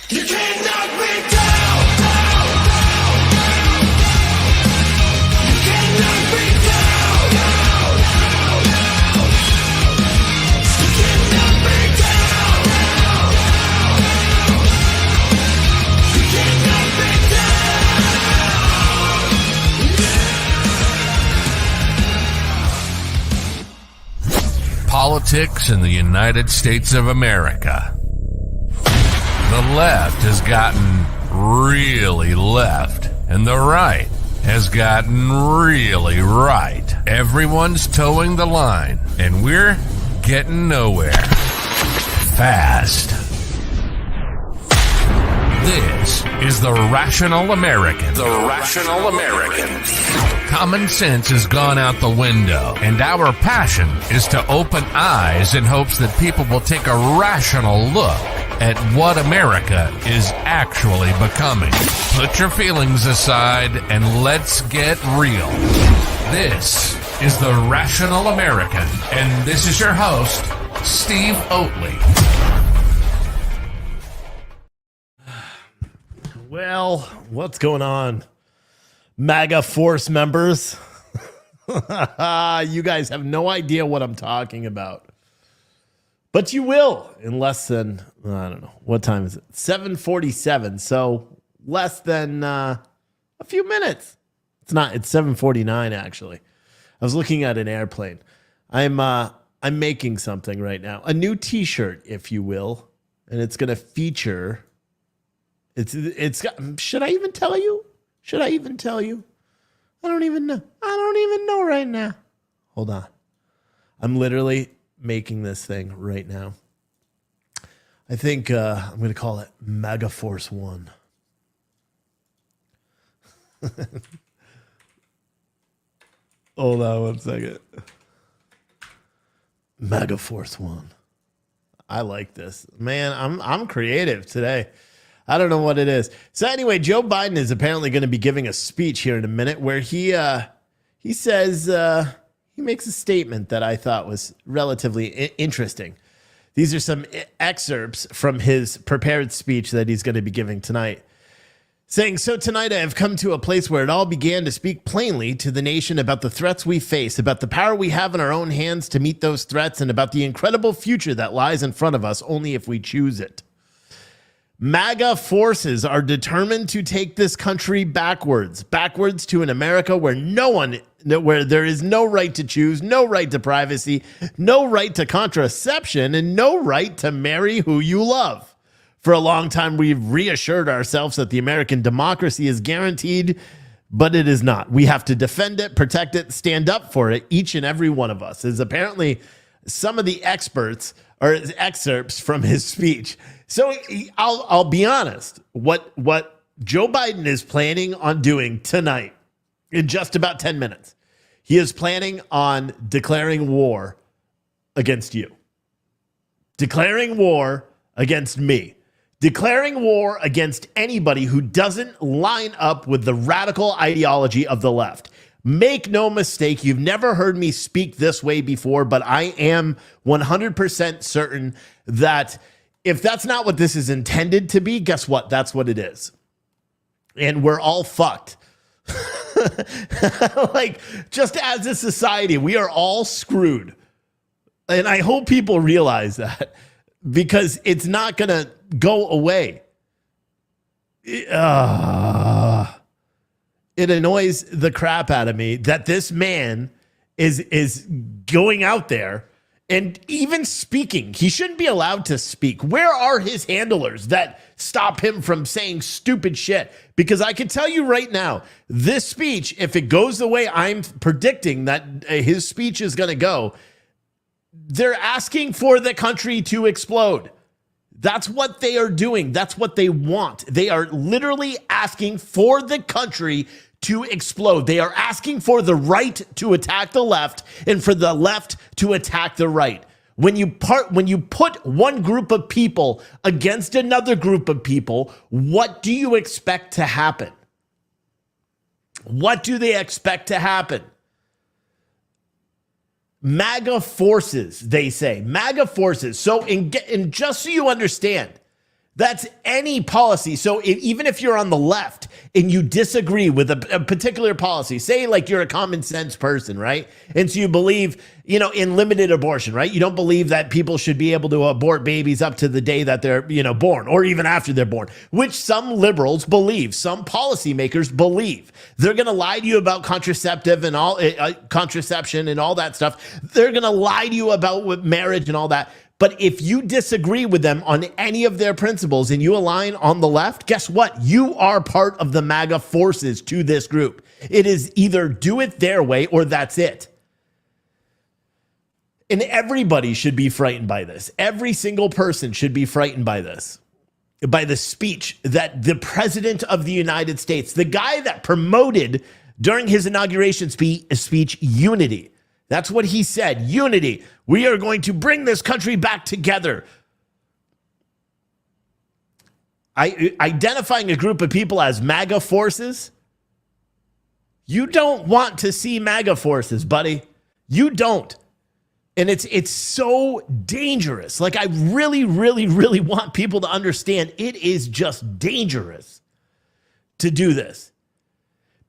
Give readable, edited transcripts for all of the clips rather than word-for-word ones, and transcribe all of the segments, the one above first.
You can't knock me down. You can't knock me down. You can't knock me down. You can't knock me down. Politics in the United States of America. The left has gotten really left, and the right has gotten really right. Everyone's towing the line, and we're getting nowhere. Fast. This is the Rational American. The Rational American. Common sense has gone out the window, and our passion is to open eyes in hopes that people will take a rational look at what America is actually becoming. Put your feelings aside and let's get real. This is the Rational American, and this is your host, Steve Oatley. Well, what's going on, MAGA Force members? You guys have no idea what I'm talking about. But you will in less than, I don't know, what time is it? 7:47, so less than a few minutes. It's 7:49 actually. I was looking at an airplane. I'm making something right now. A new t-shirt, if you will. And it's going to feature, it's got, should I even tell you? Should I even tell you? I don't even know. I don't even know right now. Hold on. I'm literally making this thing right now. I think I'm going to call it MAGA Force One. Hold on one second. MAGA Force One. I like this. Man, I'm creative today. I don't know what it is. So anyway, Joe Biden is apparently going to be giving a speech here in a minute where he says he makes a statement that I thought was relatively interesting. These are some excerpts from his prepared speech that he's going to be giving tonight. Saying, so tonight I have come to a place where it all began to speak plainly to the nation about the threats we face, about the power we have in our own hands to meet those threats, and about the incredible future that lies in front of us only if we choose it. MAGA forces are determined to take this country backwards to an America where where there is no right to choose, no right to privacy, no right to contraception, and no right to marry who you love. For a long time, we've reassured ourselves that the American democracy is guaranteed, but it is not. We have to defend it, protect it, stand up for it, each and every one of us, is apparently some of the experts or excerpts from his speech. So I'll be honest, what Joe Biden is planning on doing tonight in just about 10 minutes, he is planning on declaring war against you, declaring war against me, declaring war against anybody who doesn't line up with the radical ideology of the left. Make no mistake, you've never heard me speak this way before, but I am 100% certain that if that's not what this is intended to be, guess what? That's what it is. And we're all fucked. Like, just as a society, we are all screwed. And I hope people realize that, because it's not going to go away. It annoys the crap out of me that this man is going out there and even speaking. He shouldn't be allowed to speak. Where are his handlers that stop him from saying stupid shit? Because I can tell you right now, this speech, if it goes the way I'm predicting that his speech is going to go, they're asking for the country to explode. That's what they are doing. That's what they want. They are literally asking for the country to explode. They are asking for the right to attack the left and for the left to attack the right. When you put one group of people against another group of people, what do you expect to happen? What do they expect to happen? MAGA forces, they say. MAGA forces. So, just so you understand, That's any policy. So even if you're on the left and you disagree with a particular policy, say like you're a common sense person, right? And so you believe, in limited abortion, right? You don't believe that people should be able to abort babies up to the day that they're, born, or even after they're born, which some liberals believe, some policymakers believe. They're going to lie to you about contraceptive and all contraception and all that stuff. They're going to lie to you about marriage and all that. But if you disagree with them on any of their principles and you align on the left, guess what? You are part of the MAGA forces to this group. It is either do it their way or that's it. And everybody should be frightened by this. Every single person should be frightened by this, by the speech that the president of the United States, the guy that promoted during his inauguration speech, unity. That's what he said. Unity. We are going to bring this country back together. Identifying a group of people as MAGA forces. You don't want to see MAGA forces, buddy. You don't. And it's so dangerous. Like, I really, really, really want people to understand it is just dangerous to do this.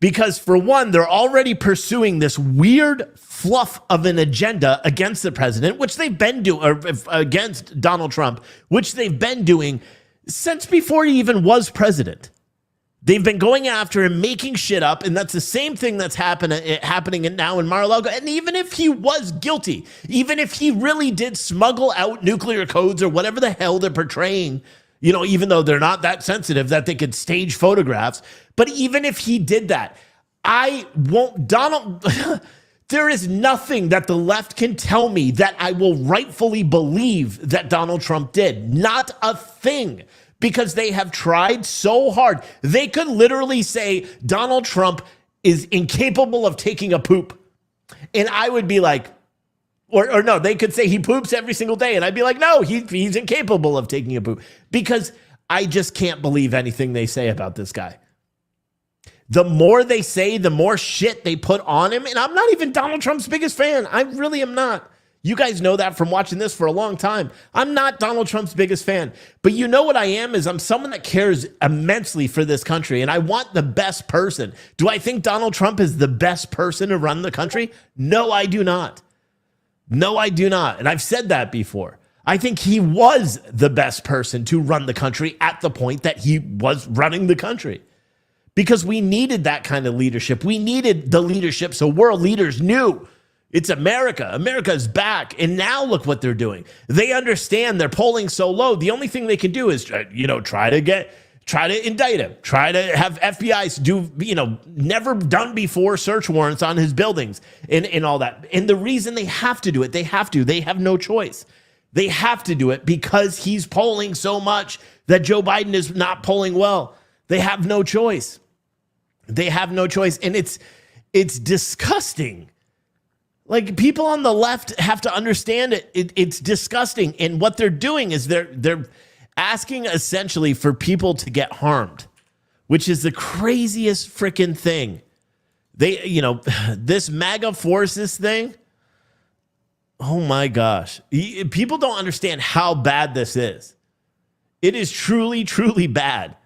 Because for one, they're already pursuing this weird fluff of an agenda against the president, which they've been doing, or against Donald Trump, which they've been doing since before he even was president. They've been going after him, making shit up, and that's the same thing that's happening now in Mar-a-Lago. And even if he was guilty, even if he really did smuggle out nuclear codes or whatever the hell they're portraying, even though they're not that sensitive that they could stage photographs. But even if he did that, there is nothing that the left can tell me that I will rightfully believe that Donald Trump did. Not a thing. Because they have tried so hard. They could literally say Donald Trump is incapable of taking a poop. And I would be like, or no, they could say he poops every single day. And I'd be like, no, he's incapable of taking a poop. Because I just can't believe anything they say about this guy. The more they say, the more shit they put on him. And I'm not even Donald Trump's biggest fan. I really am not. You guys know that from watching this for a long time. I'm not Donald Trump's biggest fan. But you know what I am is I'm someone that cares immensely for this country, and I want the best person. Do I think Donald Trump is the best person to run the country? No, I do not. No, I do not. And I've said that before. I think he was the best person to run the country at the point that he was running the country. Because we needed that kind of leadership. We needed the leadership so world leaders knew it's America. America's back. And now look what they're doing. They understand they're polling so low. The only thing they can do is, try to indict him, try to have FBI's do, never done before search warrants on his buildings and all that. And the reason they have to do it, they have no choice. They have to do it because he's polling so much that Joe Biden is not polling well. They have no choice. They have no choice. And it's disgusting. Like, people on the left have to understand it. It's disgusting. And what they're doing is they're asking essentially for people to get harmed, which is the craziest freaking thing. This MAGA forces thing. Oh my gosh. People don't understand how bad this is. It is truly, truly bad.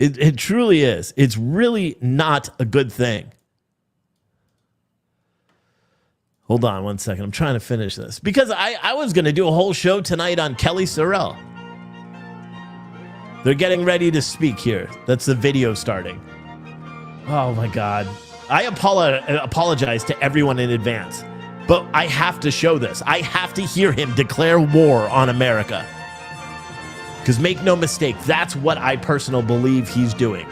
It truly is. It's really not a good thing. Hold on one second. I'm trying to finish this because I was going to do a whole show tonight on Kellye SoRelle. They're getting ready to speak here. That's the video starting. Oh my God. I apologize to everyone in advance, but I have to show this. I have to hear him declare war on America. Because make no mistake, that's what I personally believe he's doing.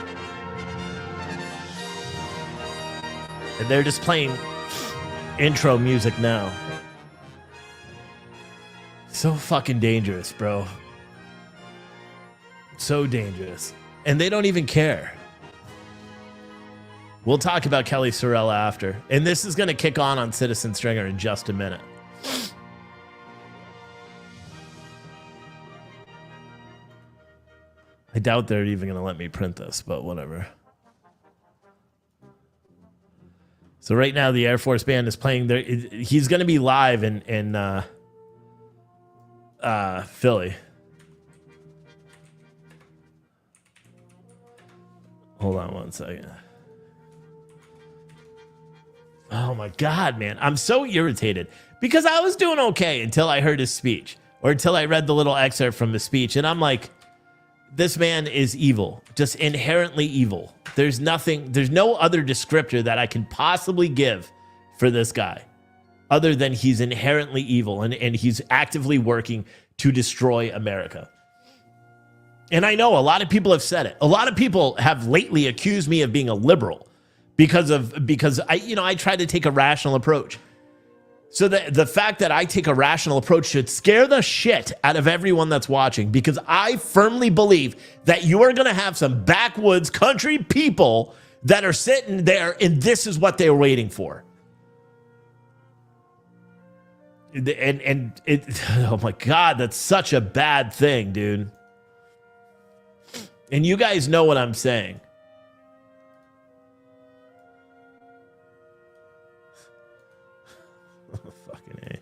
And they're just playing intro music now. So fucking dangerous, bro. So dangerous. And they don't even care. We'll talk about Kellye SoRelle after. And this is going to kick on Citizen Stringer in just a minute. I doubt they're even going to let me print this, but whatever. So right now the Air Force Band is playing there. He's going to be live in Philly. Hold on one second. Oh my God, man. I'm so irritated because I was doing okay until I heard his speech or until I read the little excerpt from his speech. And I'm like, this man is evil, just inherently evil. There's no other descriptor that I can possibly give for this guy other than he's inherently evil and he's actively working to destroy America. And I know a lot of people have said it. A lot of people have lately accused me of being a liberal because I try to take a rational approach. So the fact that I take a rational approach should scare the shit out of everyone that's watching, because I firmly believe that you are going to have some backwoods country people that are sitting there and this is what they're waiting for. And it, oh my God, that's such a bad thing, dude. And you guys know what I'm saying. Fucking A.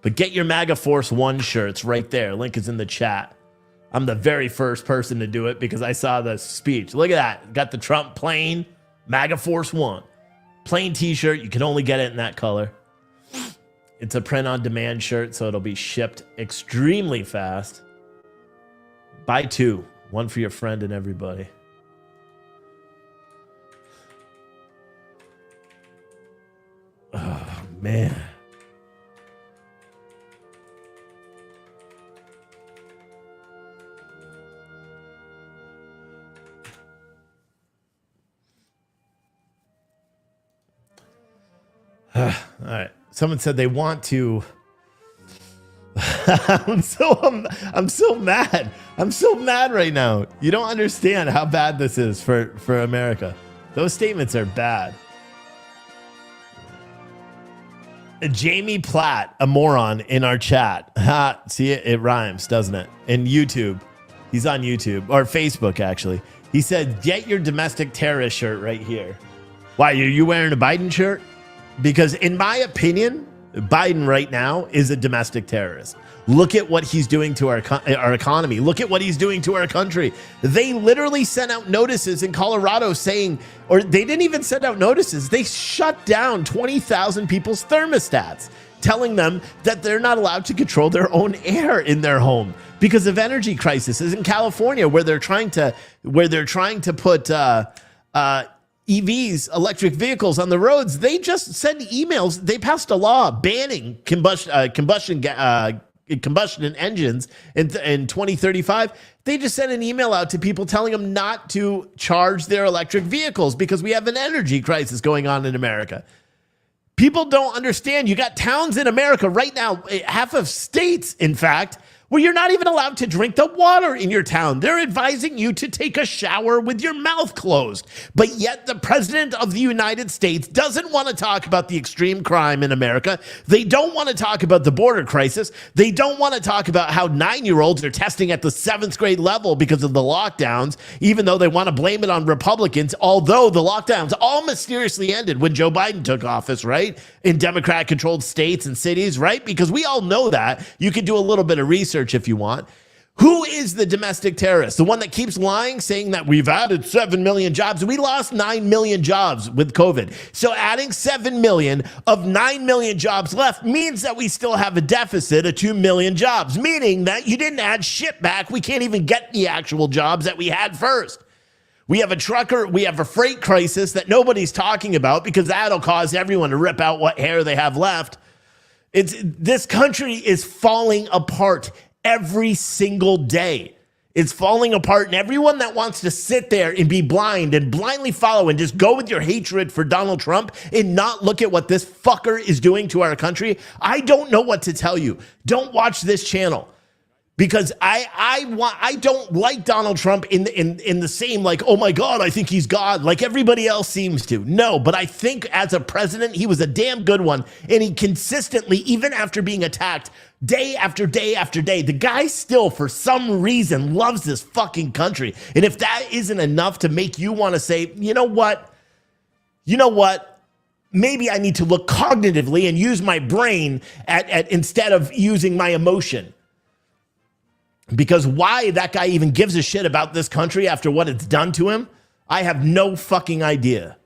But get your MAGA Force One shirts right there. Link is in the chat. I'm the very first person to do it because I saw the speech. Look at that. Got the Trump plain MAGA Force One. Plain t-shirt. You can only get it in that color. It's a print-on-demand shirt, so it'll be shipped extremely fast. Buy two. One for your friend and everybody. Oh, man. All right. Someone said they want to. I'm so mad. I'm so mad right now. You don't understand how bad this is for America. Those statements are bad. Jamie Platt, a moron, in our chat. Ha, see it? It rhymes, doesn't it? In YouTube. He's on YouTube or Facebook, actually. He said, get your domestic terrorist shirt right here. Why, are you wearing a Biden shirt? Because in my opinion, Biden right now is a domestic terrorist. Look at what he's doing to our economy. Look at what he's doing to our country. They literally sent out notices in Colorado saying, or they didn't even send out notices. They shut down 20,000 people's thermostats, telling them that they're not allowed to control their own air in their home because of energy crises. In California, where they're trying to put EVs, electric vehicles, on the roads, they just send emails. They passed a law banning combustion engines in 2035. They just sent an email out to people telling them not to charge their electric vehicles because we have an energy crisis going on in America. People don't understand. You got towns in America right now, half of states, in fact, where you're not even allowed to drink the water in your town. They're advising you to take a shower with your mouth closed. But yet the president of the United States doesn't want to talk about the extreme crime in America. They don't want to talk about the border crisis. They don't want to talk about how 9-year-olds are testing at the 7th grade level because of the lockdowns, even though they want to blame it on Republicans, although the lockdowns all mysteriously ended when Joe Biden took office, right? In Democrat-controlled states and cities, right? Because we all know that. You could do a little bit of research if you want. Who is the domestic terrorist? The one that keeps lying, saying that we've added 7 million jobs. We lost 9 million jobs with COVID. So adding 7 million of 9 million jobs left means that we still have a deficit of 2 million jobs, meaning that you didn't add shit back. We can't even get the actual jobs that we had first. We have a freight crisis that nobody's talking about because that'll cause everyone to rip out what hair they have left. This country is falling apart every single day. It's falling apart, and everyone that wants to sit there and be blind and blindly follow and just go with your hatred for Donald Trump and not look at what this fucker is doing to our country, I don't know what to tell you. Don't watch this channel. Because I don't like Donald Trump in the same, like, oh my God, I think he's God, like everybody else seems to. No, but I think as a president, he was a damn good one. And he consistently, even after being attacked day after day after day, the guy still, for some reason, loves this fucking country. And if that isn't enough to make you want to say, you know what? maybe I need to look cognitively and use my brain at instead of using my emotion. Because why that guy even gives a shit about this country after what it's done to him, I have no fucking idea.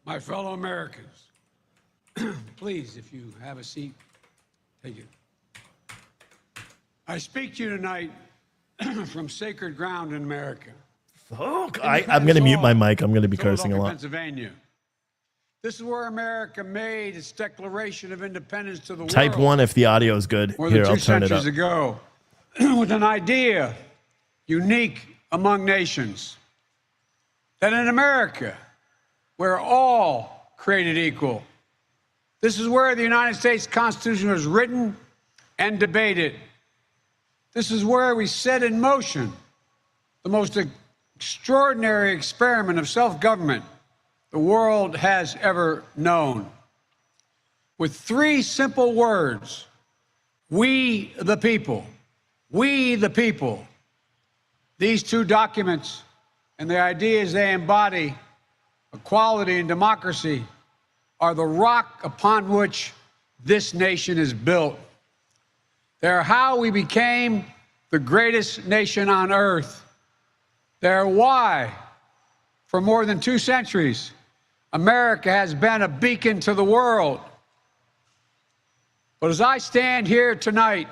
My fellow Americans, please, if you have a seat, take it. I speak to you tonight from sacred ground in America. Oh, I'm going to mute my mic. I'm going to be cursing a lot. Pennsylvania. This is where America made its declaration of independence to the world. Type 1 if the audio is good. More Here, than I'll two turn it up. centuries ago, with an idea unique among nations, that in America, we're all created equal. This is where the United States Constitution was written and debated. This is where we set in motion the most extraordinary experiment of self-government the world has ever known. With three simple words: we the people. We the people. These two documents and the ideas they embody, equality and democracy, are the rock upon which this nation is built. They're how we became the greatest nation on earth. They're why, for more than 2 centuries, America has been a beacon to the world. But as I stand here tonight,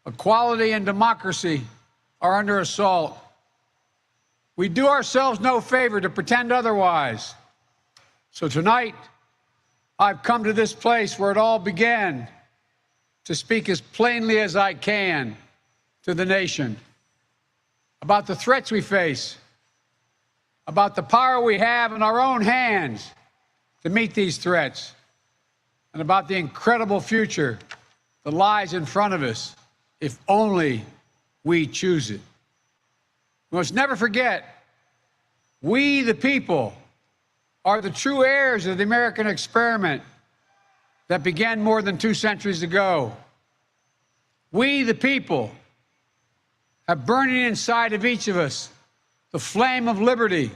equality and democracy are under assault. We do ourselves no favor to pretend otherwise. So tonight, I've come to this place where it all began to speak as plainly as I can to the nation about the threats we face, about the power we have in our own hands to meet these threats, and about the incredible future that lies in front of us if only we choose it. We must never forget, we the people are the true heirs of the American experiment that began more than 2 centuries ago. We the people have burning inside of each of us the flame of liberty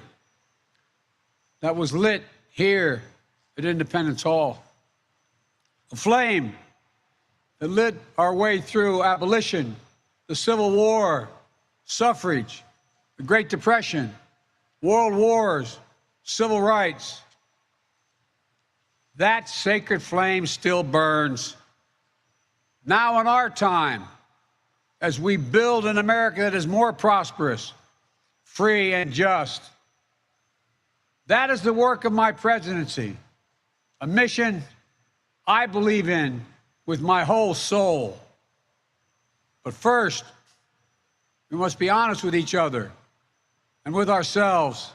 that was lit here at Independence Hall. A flame that lit our way through abolition, the Civil War, suffrage, the Great Depression, world wars, civil rights. That sacred flame still burns. Now in our time, as we build an America that is more prosperous, free, and just. That is the work of my presidency, a mission I believe in with my whole soul. But first, we must be honest with each other and with ourselves.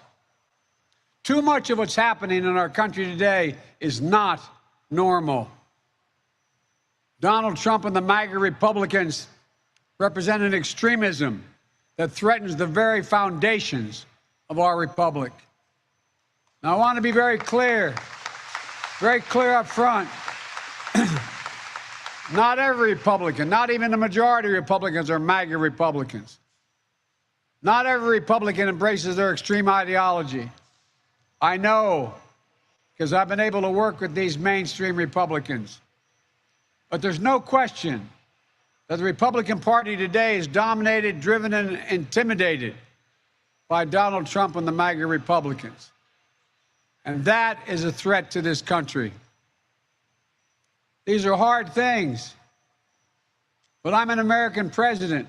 Too much of what's happening in our country today is not normal. Donald Trump and the MAGA Republicans represent an extremism that threatens the very foundations of our republic. Now, I want to be very clear up front. Not every Republican, not even the majority of Republicans are MAGA Republicans. Not every Republican embraces their extreme ideology. I know, because I've been able to work with these mainstream Republicans. But there's no question that the Republican Party today is dominated, driven, and intimidated by Donald Trump and the MAGA Republicans. And that is a threat to this country. These are hard things. But I'm an American president,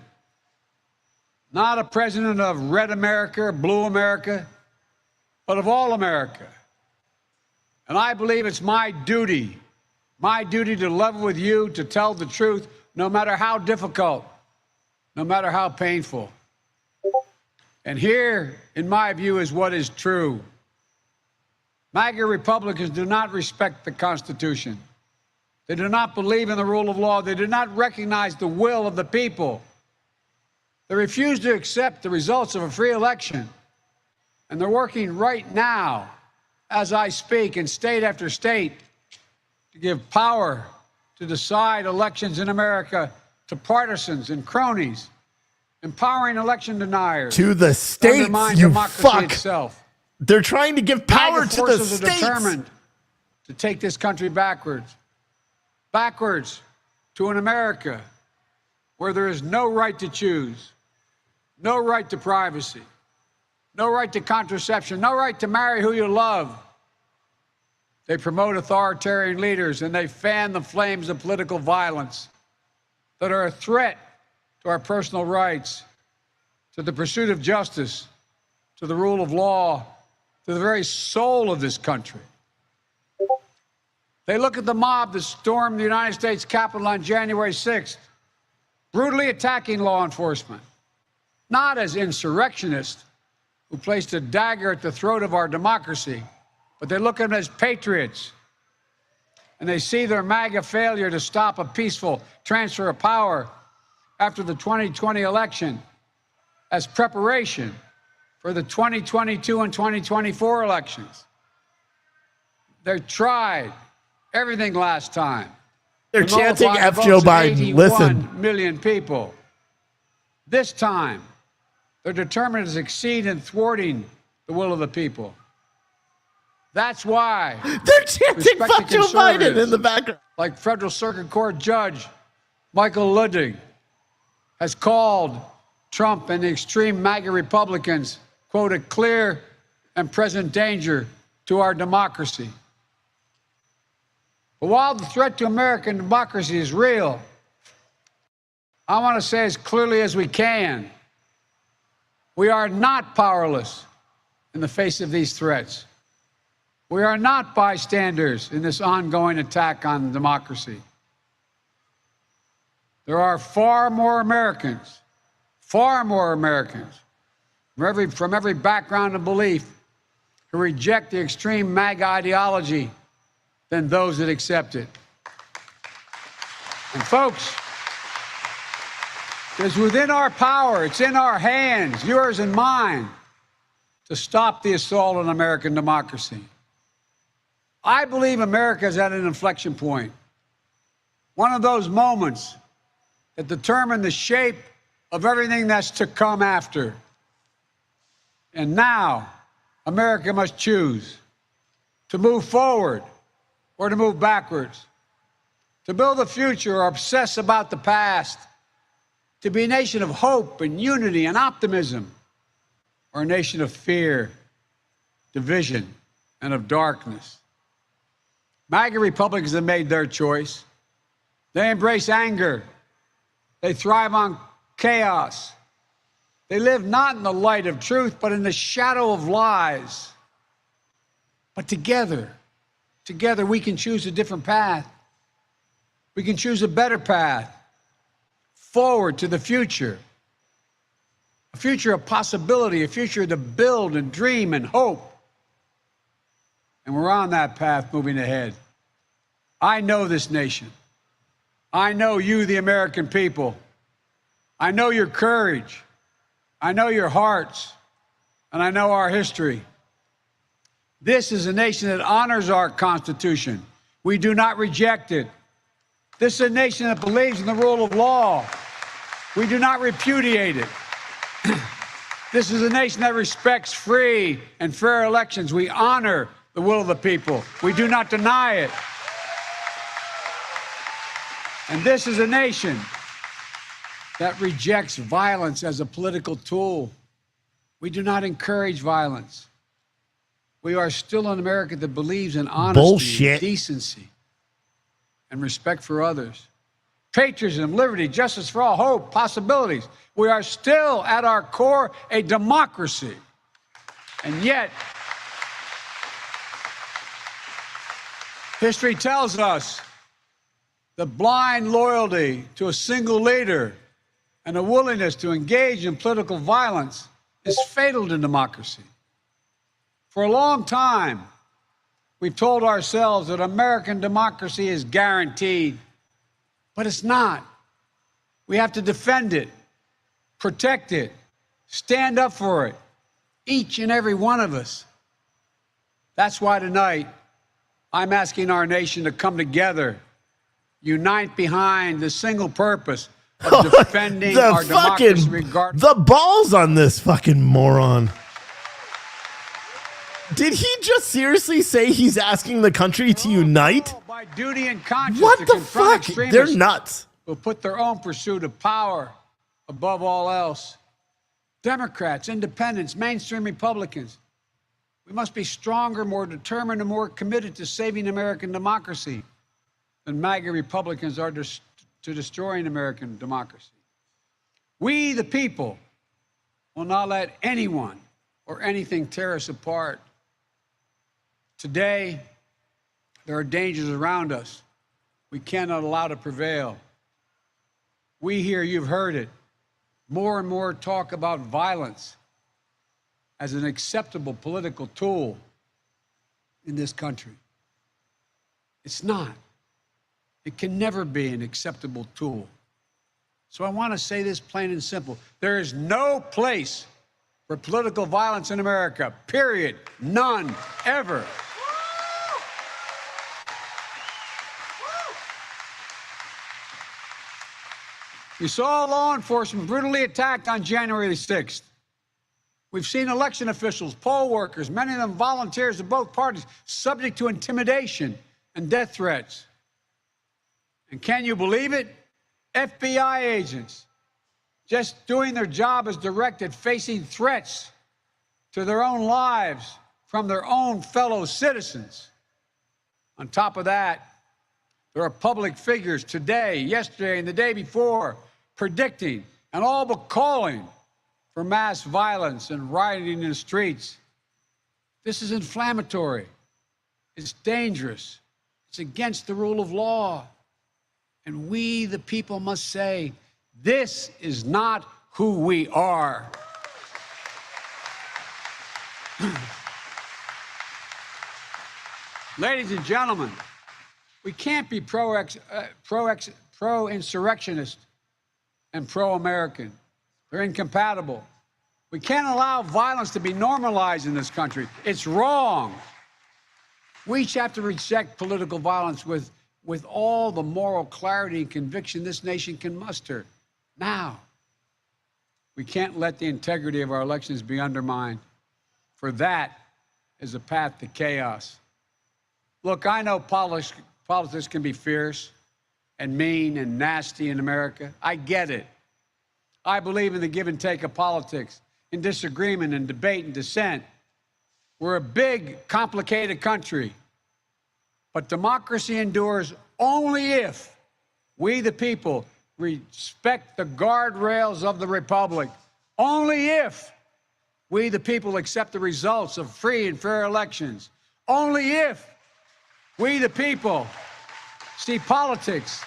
not a president of red America, blue America, but of all America. And I believe it's my duty to level with you, to tell the truth, no matter how difficult, no matter how painful. And here, in my view, is what is true. MAGA Republicans do not respect the Constitution. They do not believe in the rule of law. They do not recognize the will of the people. They refuse to accept the results of a free election. And they're working right now, as I speak, in state after state, to give power to decide elections in America to partisans and cronies, empowering election deniers. To the states, undermine you democracy fuck. Itself. They're trying to give power MAGA to the forces are states. determined to take this country backwards to an America where there is no right to choose, no right to privacy, no right to contraception, no right to marry who you love. They promote authoritarian leaders and they fan the flames of political violence that are a threat to our personal rights, to the pursuit of justice, to the rule of law, to the very soul of this country. They look at the mob that stormed the United States Capitol on January 6th, brutally attacking law enforcement, not as insurrectionists who placed a dagger at the throat of our democracy, but they look at them as patriots. And they see their MAGA failure to stop a peaceful transfer of power after the 2020 election as preparation for the 2022 and 2024 elections. They tried everything last time. They're to chanting nullify the F. votes Joe of Biden. 81 Listen. million people. This time, they're determined to succeed in thwarting the will of the people. That's why They're chanting respected fuck Joe Biden in conservatives the background. like Federal Circuit Court Judge Michael Alledged has called Trump and the extreme MAGA Republicans, quote, a clear and present danger to our democracy. But while the threat to American democracy is real, I want to say as clearly as we can, we are not powerless in the face of these threats. We are not bystanders in this ongoing attack on democracy. There are far more Americans from every background and belief who reject the extreme MAGA ideology than those that accept it. And folks, it is within our power, it's in our hands, yours and mine, to stop the assault on American democracy. I believe America is at an inflection point, one of those moments that determine the shape of everything that's to come after. And now, America must choose to move forward or to move backwards, to build a future or obsess about the past, to be a nation of hope and unity and optimism, or a nation of fear, division, and of darkness. MAGA Republicans have made their choice. They embrace anger. They thrive on chaos. They live not in the light of truth, but in the shadow of lies. But together we can choose a different path. We can choose a better path forward to the future. A future of possibility, a future to build and dream and hope. And we're on that path moving ahead. I know this nation. I know you, the American people. I know your courage. I know your hearts. And I know our history. This is a nation that honors our Constitution. We do not reject it. This is a nation that believes in the rule of law. We do not repudiate it. This is a nation that respects free and fair elections. We honor the will of the people. We do not deny it. And this is a nation that rejects violence as a political tool. We do not encourage violence. We are still an America that believes in honesty, and decency, and respect for others. Patriotism, liberty, justice for all, hope, possibilities. We are still, at our core, a democracy. And yet, history tells us that blind loyalty to a single leader and a willingness to engage in political violence is fatal to democracy. For a long time, We've told ourselves that American democracy is guaranteed, but it's not. We have to defend it, protect it, stand up for it, each and every one of us. That's why tonight I'm asking our nation to come together, unite behind the single purpose of defending our democracy regardless. The balls on this fucking moron. Did he just seriously say he's asking the country to unite? By duty and conscience What to the confront fuck? extremists They're nuts. who put their own pursuit of power above all else. Democrats, independents, mainstream Republicans. We must be stronger, more determined, and more committed to saving American democracy than MAGA Republicans are to destroying American democracy. We, the people, will not let anyone or anything tear us apart. Today, there are dangers around us we cannot allow to prevail. We hear, you've heard it, more and more talk about violence as an acceptable political tool in this country. It's not. It can never be an acceptable tool. So I want to say this plain and simple. There is no place for political violence in America, period. None, ever. We saw law enforcement brutally attacked on January the 6th. We've seen election officials, poll workers, many of them volunteers of both parties, subject to intimidation and death threats. And can you believe it? FBI agents, just doing their job as directed, facing threats to their own lives from their own fellow citizens. On top of that, there are public figures today, yesterday, and the day before predicting and all but calling for mass violence and rioting in the streets. This is inflammatory. It's dangerous. It's against the rule of law. And we, the people, must say, this is not who we are. Ladies and gentlemen, we can't be pro-insurrectionist and pro-American. They're incompatible. We can't allow violence to be normalized in this country. It's wrong. We each have to reject political violence with all the moral clarity and conviction this nation can muster. Now, we can't let the integrity of our elections be undermined, for that is a path to chaos. Look, I know politics can be fierce and mean and nasty in America. I get it. I believe in the give and take of politics, in disagreement and debate and dissent. We're a big, complicated country. But democracy endures only if we, the people, respect the guardrails of the republic. Only if we, the people, accept the results of free and fair elections. Only if we, the people, see politics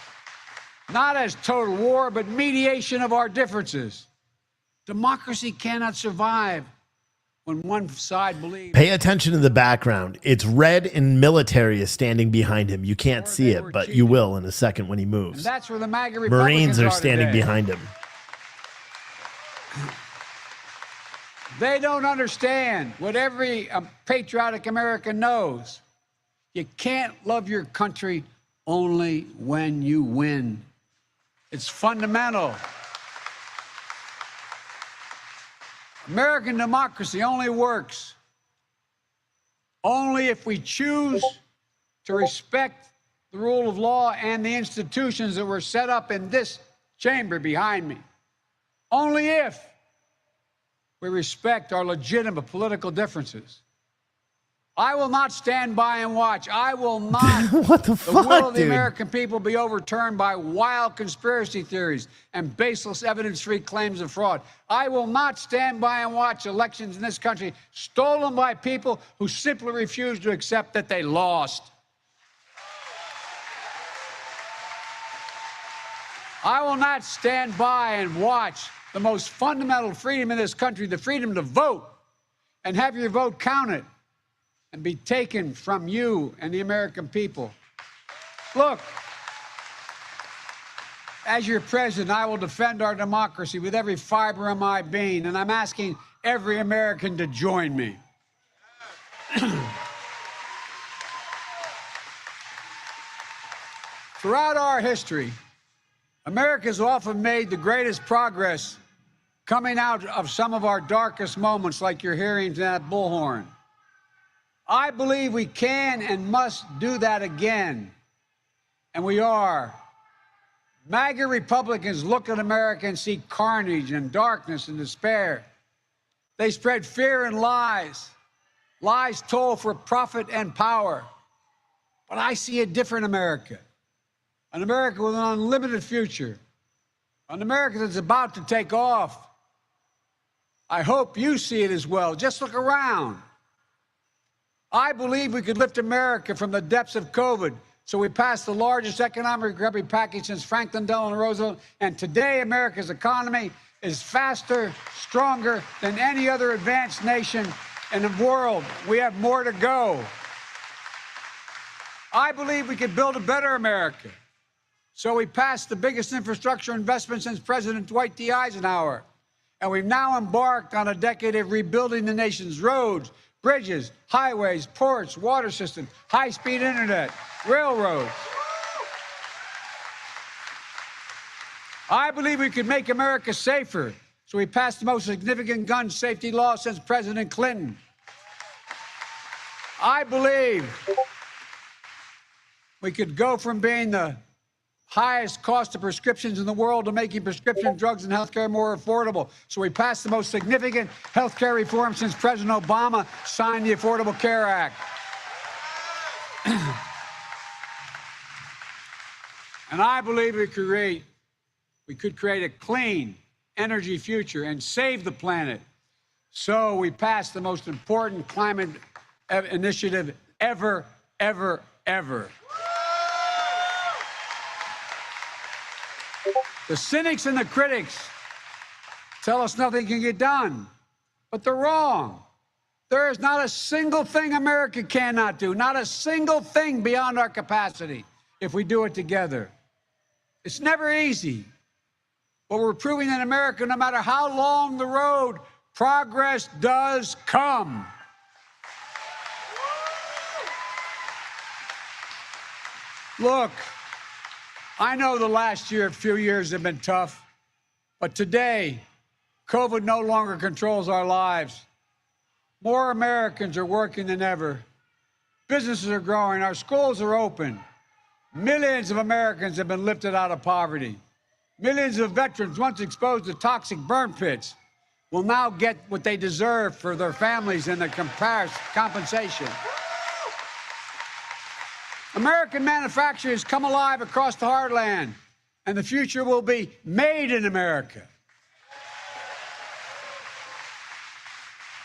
not as total war, but mediation of our differences. Democracy cannot survive when one side believes. Pay attention to the background. It's red and military is standing behind him. You can't see it, but you will in a second when he moves. And that's where the MAGA Republicans Marines are standing today. behind him. They don't understand what every patriotic American knows. You can't love your country only when you win. It's fundamental. American democracy only works only if we choose to respect the rule of law and the institutions that were set up in this chamber behind me. Only if we respect our legitimate political differences. I will not stand by and watch. I will not What the fuck, will of the dude? American people be overturned by wild conspiracy theories and baseless evidence-free claims of fraud. I will not stand by and watch elections in this country stolen by people who simply refuse to accept that they lost. I will not stand by and watch the most fundamental freedom in this country, the freedom to vote and have your vote counted, and be taken from you and the American people. Look, as your president, I will defend our democracy with every fiber of my being, and I'm asking every American to join me. Throughout our history, America has often made the greatest progress coming out of some of our darkest moments, like you're hearing that bullhorn. I believe we can and must do that again, and we are. MAGA Republicans look at America and see carnage and darkness and despair. They spread fear and lies. Lies told for profit and power. But I see a different America. An America with an unlimited future. An America that's about to take off. I hope you see it as well. Just look around. I believe we could lift America from the depths of COVID. So we passed the largest economic recovery package since Franklin Delano Roosevelt. And today, America's economy is faster, stronger than any other advanced nation in the world. We have more to go. I believe we could build a better America. So we passed the biggest infrastructure investment since President Dwight D. Eisenhower. And we've now embarked on a decade of rebuilding the nation's roads, bridges, highways, ports, water systems, high-speed internet, railroads. I believe we could make America safer. So we passed the most significant gun safety law since President Clinton. I believe we could go from being the highest cost of prescriptions in the world to making prescription drugs and healthcare more affordable. So we passed the most significant healthcare reform since President Obama signed the Affordable Care Act. And I believe we could create a clean energy future and save the planet. So we passed the most important climate initiative ever, ever, ever. The cynics and the critics tell us nothing can get done, but they're wrong. There is not a single thing America cannot do, not a single thing beyond our capacity if we do it together. It's never easy, but we're proving that America, no matter how long the road, progress does come. Look, I know the last few years have been tough, but today, COVID no longer controls our lives. More Americans are working than ever. Businesses are growing, our schools are open. Millions of Americans have been lifted out of poverty. Millions of veterans once exposed to toxic burn pits will now get what they deserve for their families and the compensation. American manufacturers come alive across the heartland, and the future will be made in America.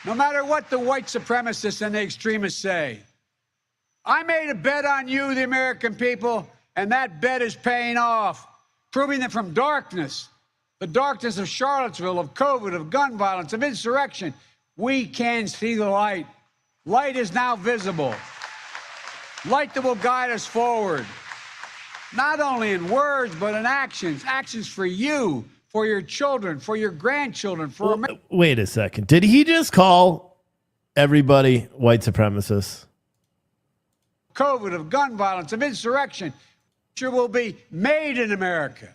No matter what the white supremacists and the extremists say, I made a bet on you, the American people, and that bet is paying off, proving that from darkness, the darkness of Charlottesville, of COVID, of gun violence, of insurrection, we can see the light. Light is now visible. Light that will guide us forward, not only in words, but in actions. Actions for you, for your children, for your grandchildren, for America. Wait a second. Did he just call everybody white supremacists? COVID, of gun violence, of insurrection, future will be made in America.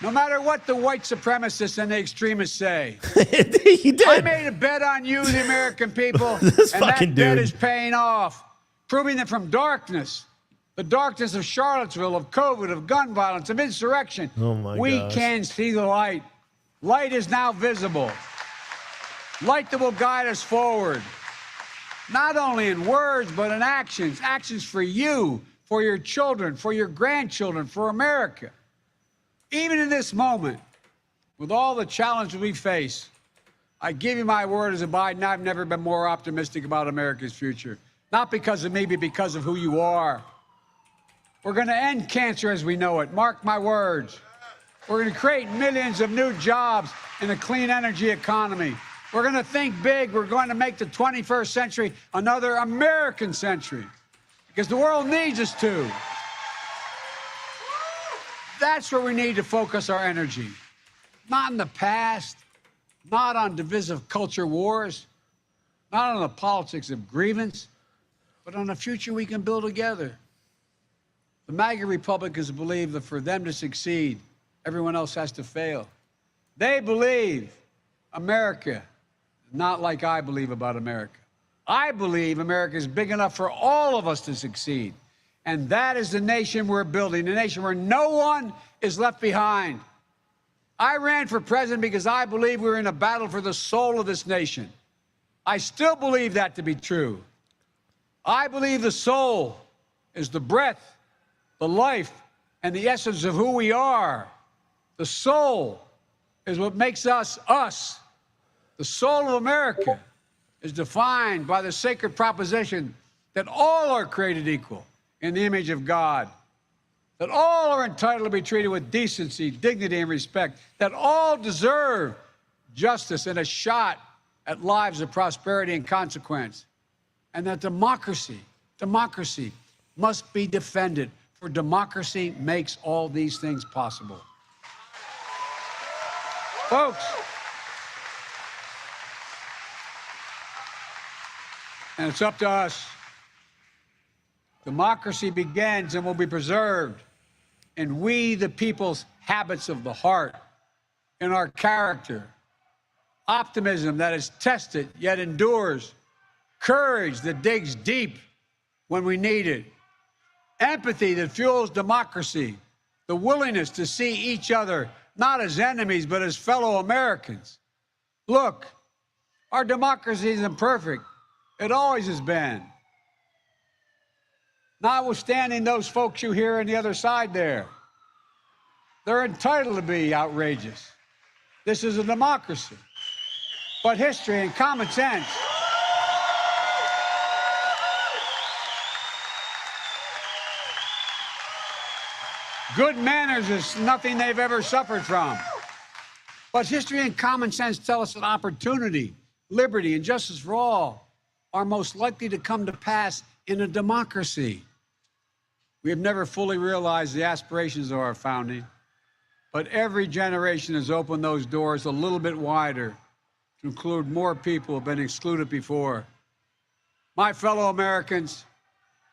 No matter what the white supremacists and the extremists say. He did. I made a bet on you, the American people, This and fucking that bet dude is paying off, proving that from darkness, the darkness of Charlottesville, of COVID, of gun violence, of insurrection, we can see the light. Light is now visible. Light that will guide us forward, not only in words, but in actions. Actions for you, for your children, for your grandchildren, for America. Even in this moment, with all the challenges we face, I give you my word as a Biden, I've never been more optimistic about America's future. Not because of me, but because of who you are. We're going to end cancer as we know it. Mark my words. We're going to create millions of new jobs in a clean energy economy. We're going to think big. We're going to make the 21st century another American century because the world needs us to. That's where we need to focus our energy. Not in the past, not on divisive culture wars, not on the politics of grievance, but on a future we can build together. The MAGA Republicans believe that for them to succeed, everyone else has to fail. They believe America, not like I believe about America. I believe America is big enough for all of us to succeed. And that is the nation we're building, a nation where no one is left behind. I ran for president because I believe we're in a battle for the soul of this nation. I still believe that to be true. I believe the soul is the breath, the life, and the essence of who we are. The soul is what makes us us. The soul of America is defined by the sacred proposition that all are created equal in the image of God, that all are entitled to be treated with decency, dignity, and respect, that all deserve justice and a shot at lives of prosperity and consequence, and that democracy must be defended, for democracy makes all these things possible. Folks, and it's up to us. Democracy begins and will be preserved in we, the people's habits of the heart, in our character, optimism that is tested yet endures, courage that digs deep when we need it, empathy that fuels democracy, the willingness to see each other not as enemies but as fellow Americans. Look, our democracy isn't perfect. It always has been. Notwithstanding those folks you hear on the other side there, they're entitled to be outrageous. This is a democracy. But history and common sense good manners is nothing they've ever suffered from. But history and common sense tell us that opportunity, liberty, and justice for all are most likely to come to pass in a democracy. We have never fully realized the aspirations of our founding, but every generation has opened those doors a little bit wider to include more people who have been excluded before. My fellow Americans,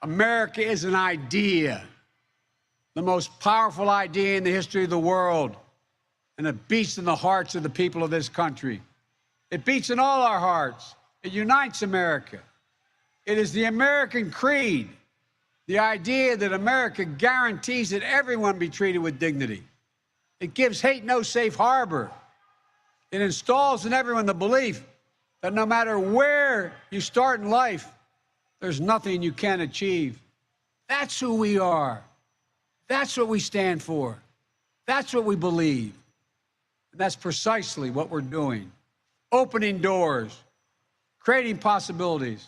America is an idea, the most powerful idea in the history of the world, and it beats in the hearts of the people of this country. It beats in all our hearts. It unites America. It is the American creed, the idea that America guarantees that everyone be treated with dignity. It gives hate no safe harbor. It installs in everyone the belief that no matter where you start in life, there's nothing you can't achieve. That's who we are. That's what we stand for. That's what we believe. And that's precisely what we're doing. Opening doors, creating possibilities,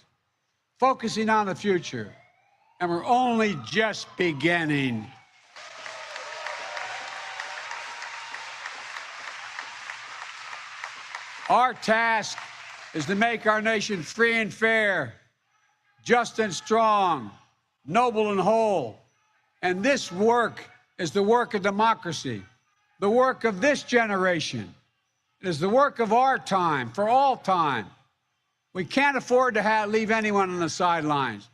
focusing on the future. And we're only just beginning. Our task is to make our nation free and fair, just and strong, noble and whole. And this work is the work of democracy, the work of this generation. It is the work of our time, for all time. We can't afford to leave anyone on the sidelines.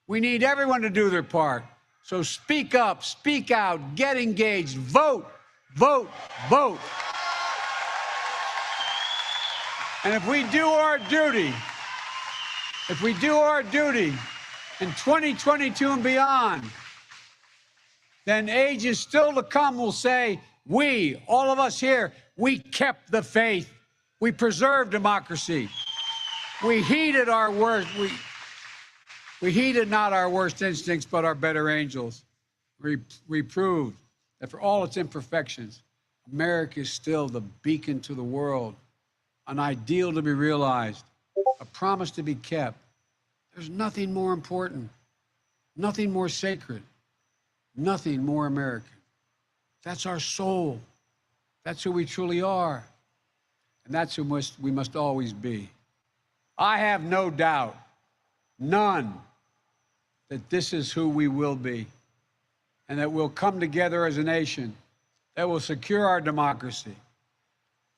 We need everyone to do their part. So speak up, speak out, get engaged, vote, vote, vote. And if we do our duty in 2022 and beyond, then ages still to come will say, we, all of us here, we kept the faith. We preserved democracy. We heeded our worst. We heeded not our worst instincts, but our better angels. We proved that for all its imperfections, America is still the beacon to the world, an ideal to be realized, a promise to be kept. There's nothing more important, nothing more sacred, nothing more American. That's our soul. That's who we truly are. And that's who we must always be. I have no doubt, none, that this is who we will be, and that we'll come together as a nation that will secure our democracy,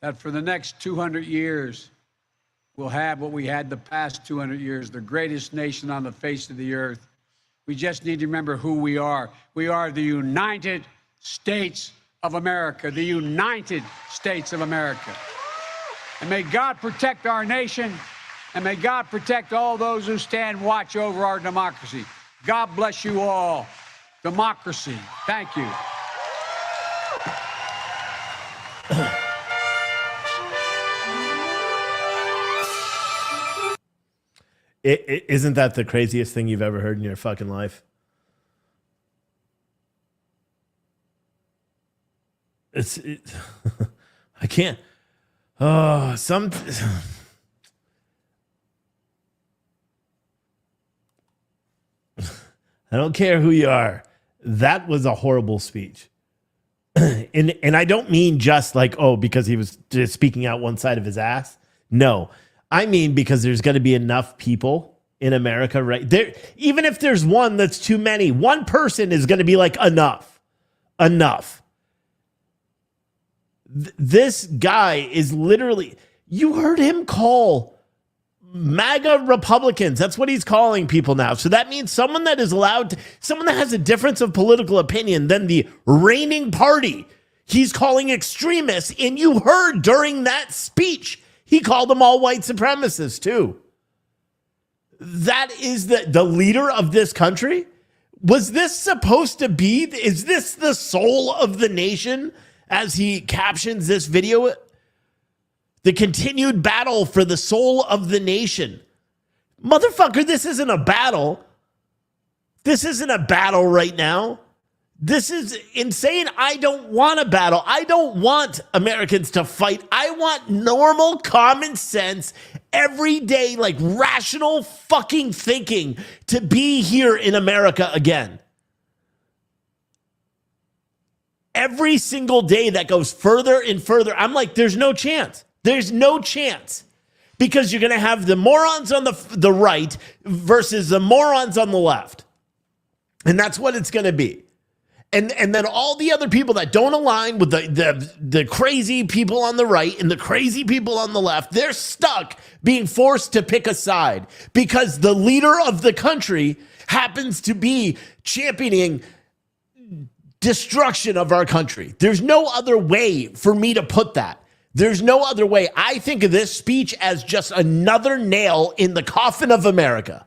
that for the next 200 years, we'll have what we had the past 200 years, the greatest nation on the face of the earth. We just need to remember who we are. We are the United States of America, the United States of America. And may God protect our nation, and may God protect all those who stand watch over our democracy. God bless you all. Democracy. Thank you. Isn't that the craziest thing you've ever heard in your fucking life? I can't. Oh, I don't care who you are. That was a horrible speech. And I don't mean just like, oh, because he was just speaking out one side of his ass. No, I mean because there's going to be enough people in America right there. Even if there's one that's too many, one person is going to be like, enough. This guy is literally, you heard him call MAGA Republicans. That's what he's calling people now. So that means someone that is allowed to, someone that has a difference of political opinion than the reigning party, he's calling extremists. And you heard during that speech, he called them all white supremacists too. That is the leader of this country. Was this supposed to be, is this the soul of the nation as he captions this video? The continued battle for the soul of the nation. Motherfucker, this isn't a battle. This isn't a battle right now. This is insane. I don't want a battle. I don't want Americans to fight. I want normal, common sense, everyday, like rational fucking thinking to be here in America again. Every single day that goes further and further, I'm like, there's no chance. There's no chance, because you're going to have the morons on the right versus the morons on the left. And that's what it's going to be. And then all the other people that don't align with the crazy people on the right and the crazy people on the left, they're stuck being forced to pick a side because the leader of the country happens to be championing destruction of our country. There's no other way for me to put that. There's no other way. I think of this speech as just another nail in the coffin of America,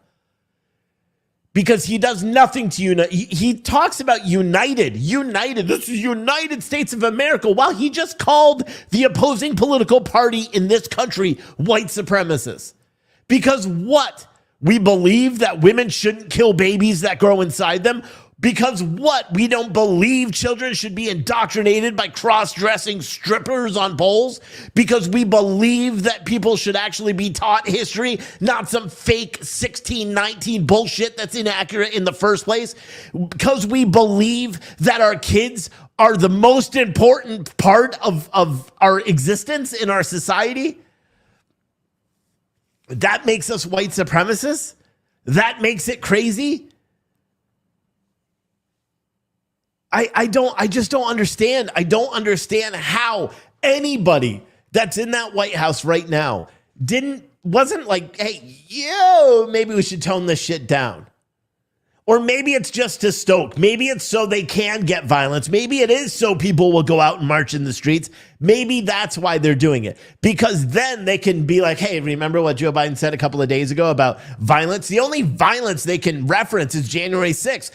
because he does nothing to unite. He talks about united. This is United States of America, while he just called the opposing political party in this country white supremacists. Because what? We believe that women shouldn't kill babies that grow inside them. Because what? We don't believe children should be indoctrinated by cross-dressing strippers on poles. Because we believe that people should actually be taught history, not some fake 1619 bullshit that's inaccurate in the first place. Because we believe that our kids are the most important part of our existence in our society. That makes us white supremacists. That makes it crazy. I just don't understand. I don't understand how anybody that's in that White House right now wasn't like, hey, maybe we should tone this shit down. Or maybe it's just to stoke. Maybe it's so they can get violence. Maybe it is so people will go out and march in the streets. Maybe that's why they're doing it. Because then they can be like, hey, remember what Joe Biden said a couple of days ago about violence? The only violence they can reference is January 6th.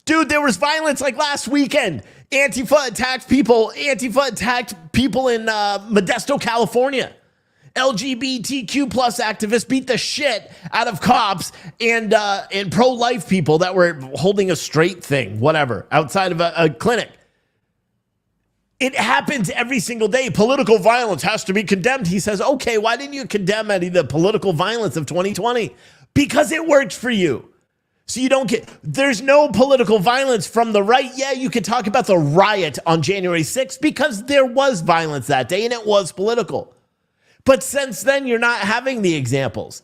Dude, there was violence like last weekend. Antifa attacked people in Modesto, California. LGBTQ plus activists beat the shit out of cops and pro-life people that were holding a straight thing, whatever, outside of a clinic. It happens every single day. Political violence has to be condemned. He says, okay, why didn't you condemn any of the political violence of 2020? Because it worked for you. So you don't there's no political violence from the right. Yeah, you could talk about the riot on January 6th because there was violence that day and it was political. But since then, you're not having the examples.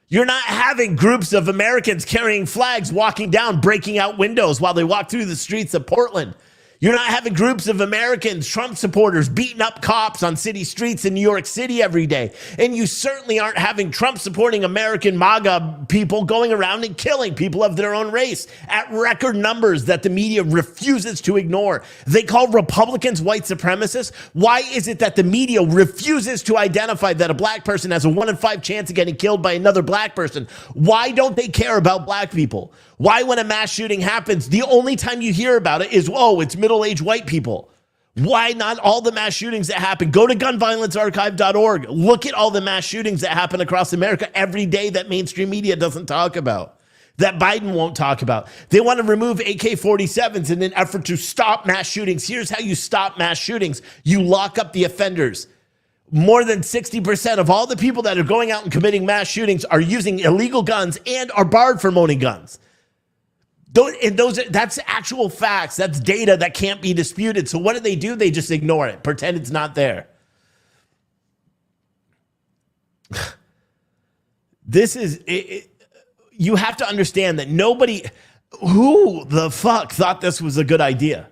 You're not having groups of Americans carrying flags, walking down, breaking out windows while they walk through the streets of Portland. You're not having groups of Americans, Trump supporters, beating up cops on city streets in New York City every day. And you certainly aren't having Trump supporting American MAGA people going around and killing people of their own race at record numbers that the media refuses to ignore. They call Republicans white supremacists. Why is it that the media refuses to identify that a black person has a 1 in 5 chance of getting killed by another black person? Why don't they care about black people? Why, when a mass shooting happens, the only time you hear about it is, oh, it's middle-aged white people? Why not all the mass shootings that happen? Go to gunviolencearchive.org. Look at all the mass shootings that happen across America every day that mainstream media doesn't talk about, that Biden won't talk about. They want to remove AK-47s in an effort to stop mass shootings. Here's how you stop mass shootings. You lock up the offenders. More than 60% of all the people that are going out and committing mass shootings are using illegal guns and are barred from owning guns. That's actual facts. That's data that can't be disputed. So what do? They just ignore it, pretend it's not there. This is you have to understand that who the fuck thought this was a good idea?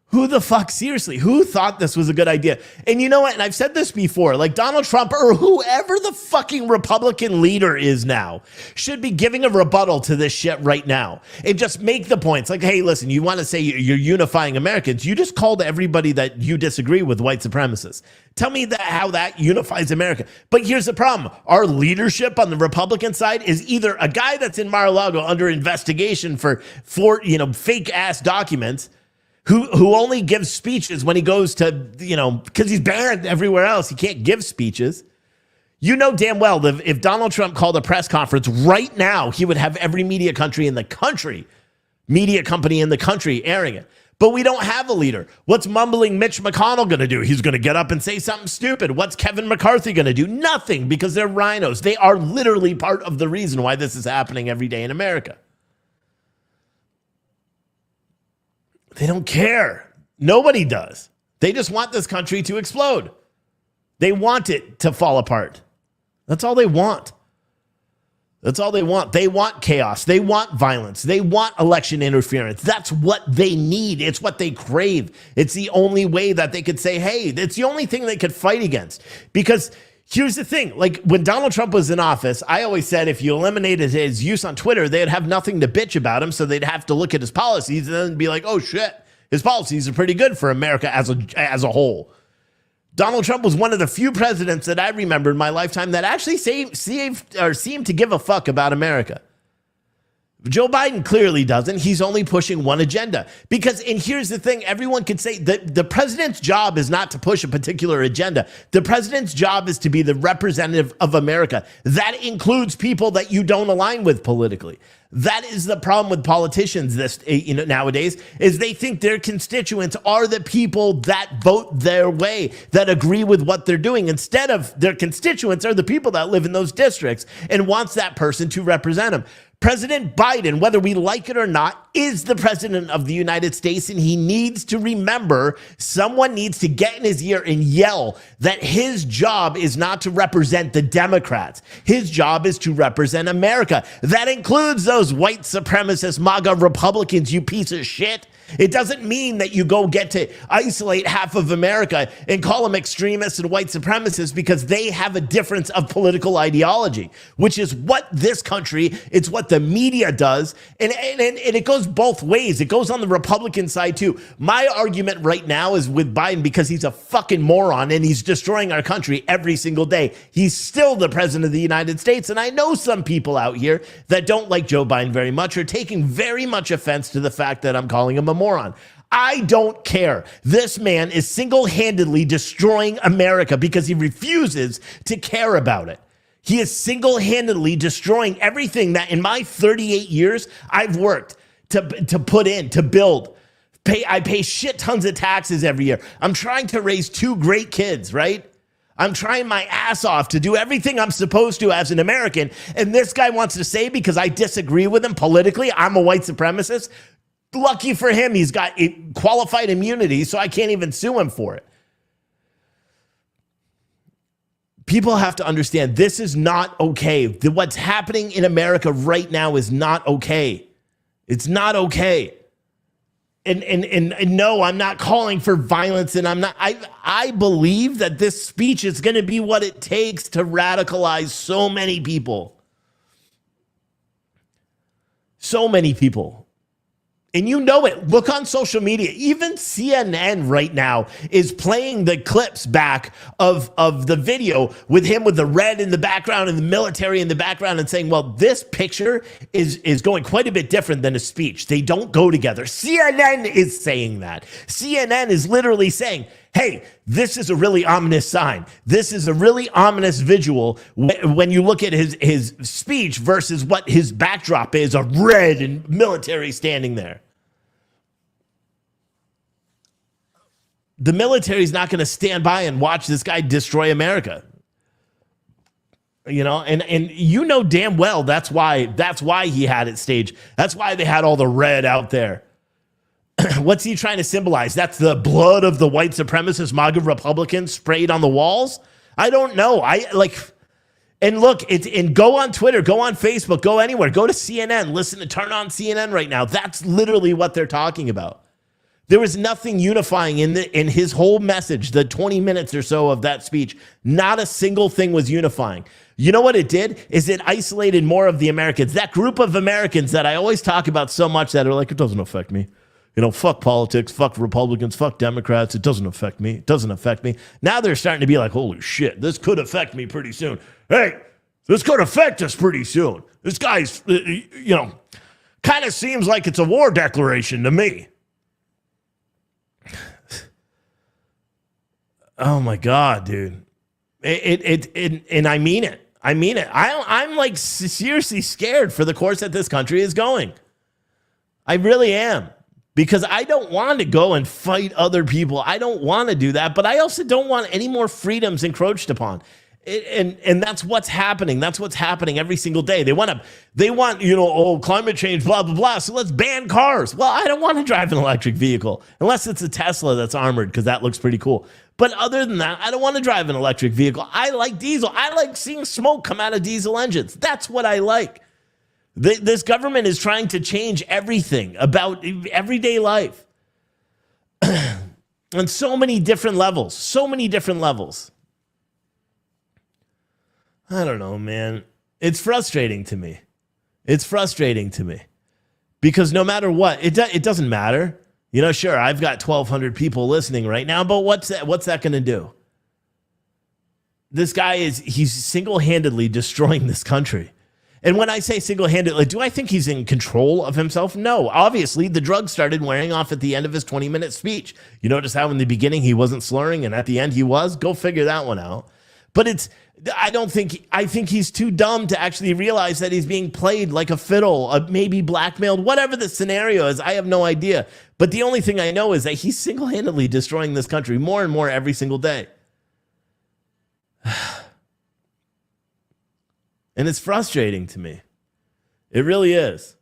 Who the fuck, seriously, who thought this was a good idea? And you know what? And I've said this before, like Donald Trump or whoever the fucking Republican leader is now should be giving a rebuttal to this shit right now and just make the points like, hey, listen, you want to say you're unifying Americans. You just called everybody that you disagree with white supremacists. Tell me how that unifies America. But here's the problem. Our leadership on the Republican side is either a guy that's in Mar-a-Lago under investigation for fake ass documents, who only gives speeches when he goes to, because he's banned everywhere else. He can't give speeches. You know damn well that if Donald Trump called a press conference right now, he would have every media company in the country airing it. But we don't have a leader. What's mumbling Mitch McConnell going to do? He's going to get up and say something stupid. What's Kevin McCarthy going to do? Nothing, because they're rhinos. They are literally part of the reason why this is happening every day in America. They don't care. Nobody does. They just want this country to explode. They want it to fall apart. That's all they want. That's all they want. They want chaos. They want violence. They want election interference. That's what they need. It's what they crave. It's the only way that they could say, hey, it's the only thing they could fight against. Because here's the thing, like when Donald Trump was in office, I always said if you eliminated his use on Twitter, they'd have nothing to bitch about him. So they'd have to look at his policies and then be like, oh shit, his policies are pretty good for America as a whole. Donald Trump was one of the few presidents that I remember in my lifetime that actually seemed to give a fuck about America. Joe Biden clearly doesn't. He's only pushing one agenda. And here's the thing, everyone could say that the president's job is not to push a particular agenda. The president's job is to be the representative of America. That includes people that you don't align with politically. That is the problem with politicians nowadays, is they think their constituents are the people that vote their way, that agree with what they're doing, instead of their constituents are the people that live in those districts and wants that person to represent them. President Biden, whether we like it or not, is the president of the United States, and he needs to remember, someone needs to get in his ear and yell that his job is not to represent the Democrats. His job is to represent America. That includes those white supremacist MAGA Republicans, you piece of shit. It doesn't mean that you go get to isolate half of America and call them extremists and white supremacists because they have a difference of political ideology, which is what this country, it's what the media does. And it goes both ways. It goes on the Republican side too. My argument right now is with Biden because he's a fucking moron and he's destroying our country every single day. He's still the president of the United States. And I know some people out here that don't like Joe Biden very much are taking very much offense to the fact that I'm calling him a moron. I don't care. This man is single-handedly destroying America because he refuses to care about it. He is single-handedly destroying everything that in my 38 years I've worked to put in, to build. I pay shit tons of taxes every year. I'm trying to raise 2 great kids, right? I'm trying my ass off to do everything I'm supposed to as an American. And this guy wants to say because I disagree with him politically, I'm a white supremacist. Lucky for him, he's got qualified immunity, so I can't even sue him for it. People have to understand this is not okay. What's happening in America right now is not okay. It's not okay. And no, I'm not calling for violence, and I believe that this speech is going to be what it takes to radicalize so many people. So many people. And you know it. Look on social media. Even CNN right now is playing the clips back of the video with him with the red in the background and the military in the background and saying, well, this picture is going quite a bit different than a speech. They don't go together. CNN is saying that. CNN is literally saying, hey, this is a really ominous sign. This is a really ominous visual when you look at his speech versus what his backdrop is, a red and military standing there. The military is not going to stand by and watch this guy destroy America. You know, and you know damn well that's why he had it staged. That's why they had all the red out there. What's he trying to symbolize? That's the blood of the white supremacist MAGA Republicans sprayed on the walls? I don't know. And look, and go on Twitter, go on Facebook, go anywhere, go to CNN, turn on CNN right now. That's literally what they're talking about. There was nothing unifying in his whole message, the 20 minutes or so of that speech. Not a single thing was unifying. You know what it did? Is it isolated more of the Americans, that group of Americans that I always talk about so much that are like, it doesn't affect me. You know, fuck politics, fuck Republicans, fuck Democrats. It doesn't affect me. It doesn't affect me. Now they're starting to be like, holy shit, this could affect me pretty soon. Hey, this could affect us pretty soon. This guy's, kind of seems like it's a war declaration to me. Oh my God, dude. And I mean it. I mean it. I'm like seriously scared for the course that this country is going. I really am. Because I don't want to go and fight other people. I don't want to do that, but I also don't want any more freedoms encroached upon. And that's what's happening. That's what's happening every single day. They want, climate change, blah, blah, blah. So let's ban cars. Well, I don't want to drive an electric vehicle unless it's a Tesla that's armored, because that looks pretty cool. But other than that, I don't want to drive an electric vehicle. I like diesel. I like seeing smoke come out of diesel engines. That's what I like. This government is trying to change everything about everyday life. On so many different levels. So many different levels. I don't know, man. It's frustrating to me. It's frustrating to me. Because no matter what, it doesn't matter. You know, sure, I've got 1,200 people listening right now, but what's that going to do? This guy he's single-handedly destroying this country. And when I say single-handedly, do I think he's in control of himself? No. Obviously, the drugs started wearing off at the end of his 20-minute speech. You notice how in the beginning he wasn't slurring, and at the end he was? Go figure that one out. But I think he's too dumb to actually realize that he's being played like a fiddle, maybe blackmailed, whatever the scenario is. I have no idea. But the only thing I know is that he's single-handedly destroying this country more and more every single day. And it's frustrating to me. It really is.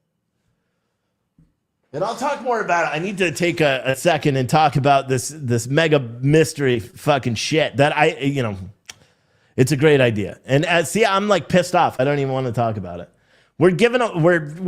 And I'll talk more about it. I need to take a second and talk about this mega mystery fucking shit that it's a great idea. And I'm like pissed off. I don't even want to talk about it. We're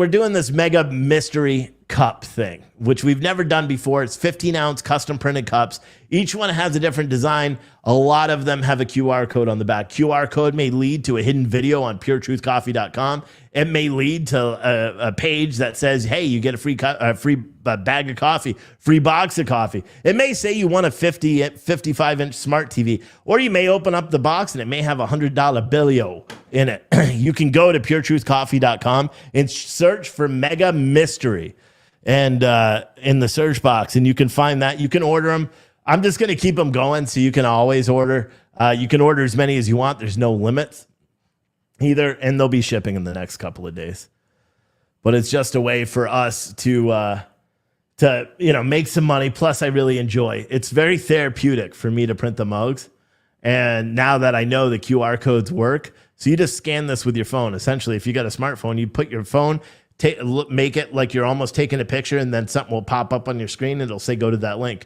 doing this mega mystery cup thing, which we've never done before. It's 15-ounce custom printed cups. Each one has a different design. A lot of them have a QR code on the back. QR code may lead to a hidden video on puretruthcoffee.com. It may lead to a page that says, hey, you get a free bag of coffee, free box of coffee. It may say you want a 55-inch smart TV, or you may open up the box and it may have a $100 billio in it. You can go to puretruthcoffee.com and search for Mega Mystery and in the search box, and you can find that. You can order them. I'm just going to keep them going so you can always order. You can order as many as you want. There's no limits either, and they'll be shipping in the next couple of days. But it's just a way for us to make some money. Plus, I really enjoy. It's very therapeutic for me to print the mugs. And now that I know the QR codes work, so you just scan this with your phone. Essentially, if you got a smartphone, you put your phone, make it like you're almost taking a picture, and then something will pop up on your screen. And it'll say, go to that link.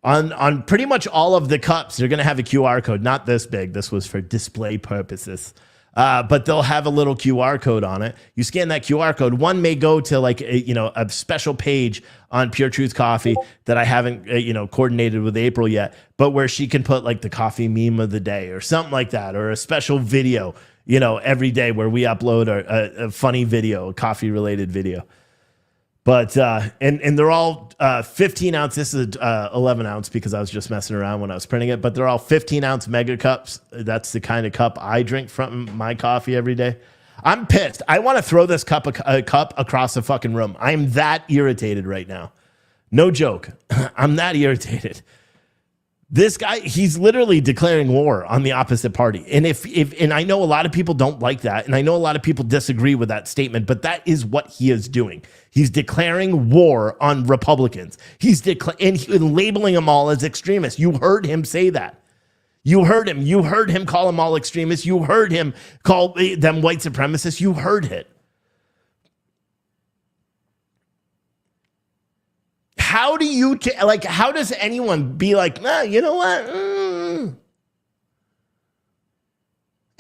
On pretty much all of the cups, they're going to have a QR code, not this big. This was for display purposes. But they'll have a little QR code on it. You scan that QR code. One may go to like a special page on Pure Truth Coffee that I haven't coordinated with April yet, but where she can put like the coffee meme of the day or something like that, or a special video, every day where we upload a funny video, a coffee related video. But and they're all 15 ounce. This is 11 ounce because I was just messing around when I was printing it. But they're all 15 ounce mega cups. That's the kind of cup I drink from my coffee every day. I'm pissed. I want to throw this cup across the fucking room. I'm that irritated right now. No joke. I'm that irritated. This guy, he's literally declaring war on the opposite party. And and I know a lot of people don't like that, and I know a lot of people disagree with that statement, but that is what he is doing. He's declaring war on Republicans. He's labeling them all as extremists. You heard him say that. You heard him. You heard him call them all extremists. You heard him call them white supremacists. You heard it. How do you how does anyone be like, nah, you know what?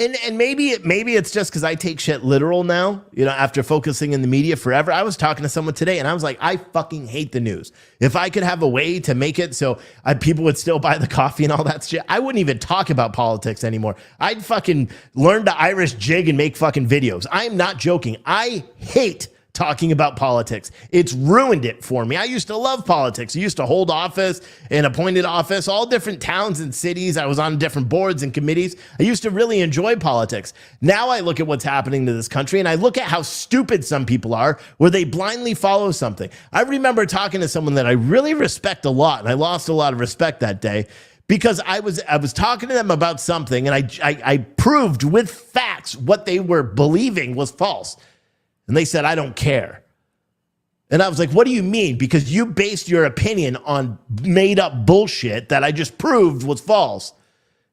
And maybe it's just because I take shit literal now, after focusing in the media forever. I was talking to someone today and I was like, I fucking hate the news. If I could have a way to make it so people would still buy the coffee and all that shit, I wouldn't even talk about politics anymore. I'd fucking learn the Irish jig and make fucking videos. I'm not joking. I hate talking about politics. It's ruined it for me. I used to love politics. I used to hold office and appointed office, all different towns and cities. I was on different boards and committees. I used to really enjoy politics. Now I look at what's happening to this country and I look at how stupid some people are where they blindly follow something. I remember talking to someone that I really respect a lot, and I lost a lot of respect that day because I was talking to them about something, and I proved with facts what they were believing was false. And they said, I don't care. And I was like, what do you mean? Because you based your opinion on made up bullshit that I just proved was false.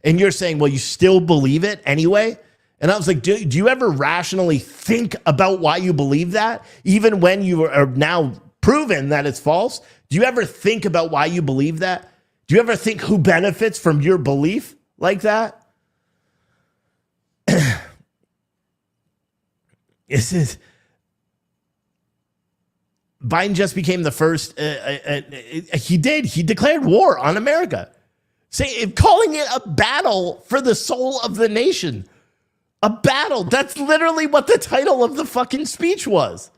And you're saying, well, you still believe it anyway? And I was like, do you ever rationally think about why you believe that? Even when you are now proven that it's false? Do you ever think about why you believe that? Do you ever think who benefits from your belief like that? This is... Biden just became the first. He declared war on America, calling it a battle for the soul of the nation. A battle. That's literally what the title of the fucking speech was.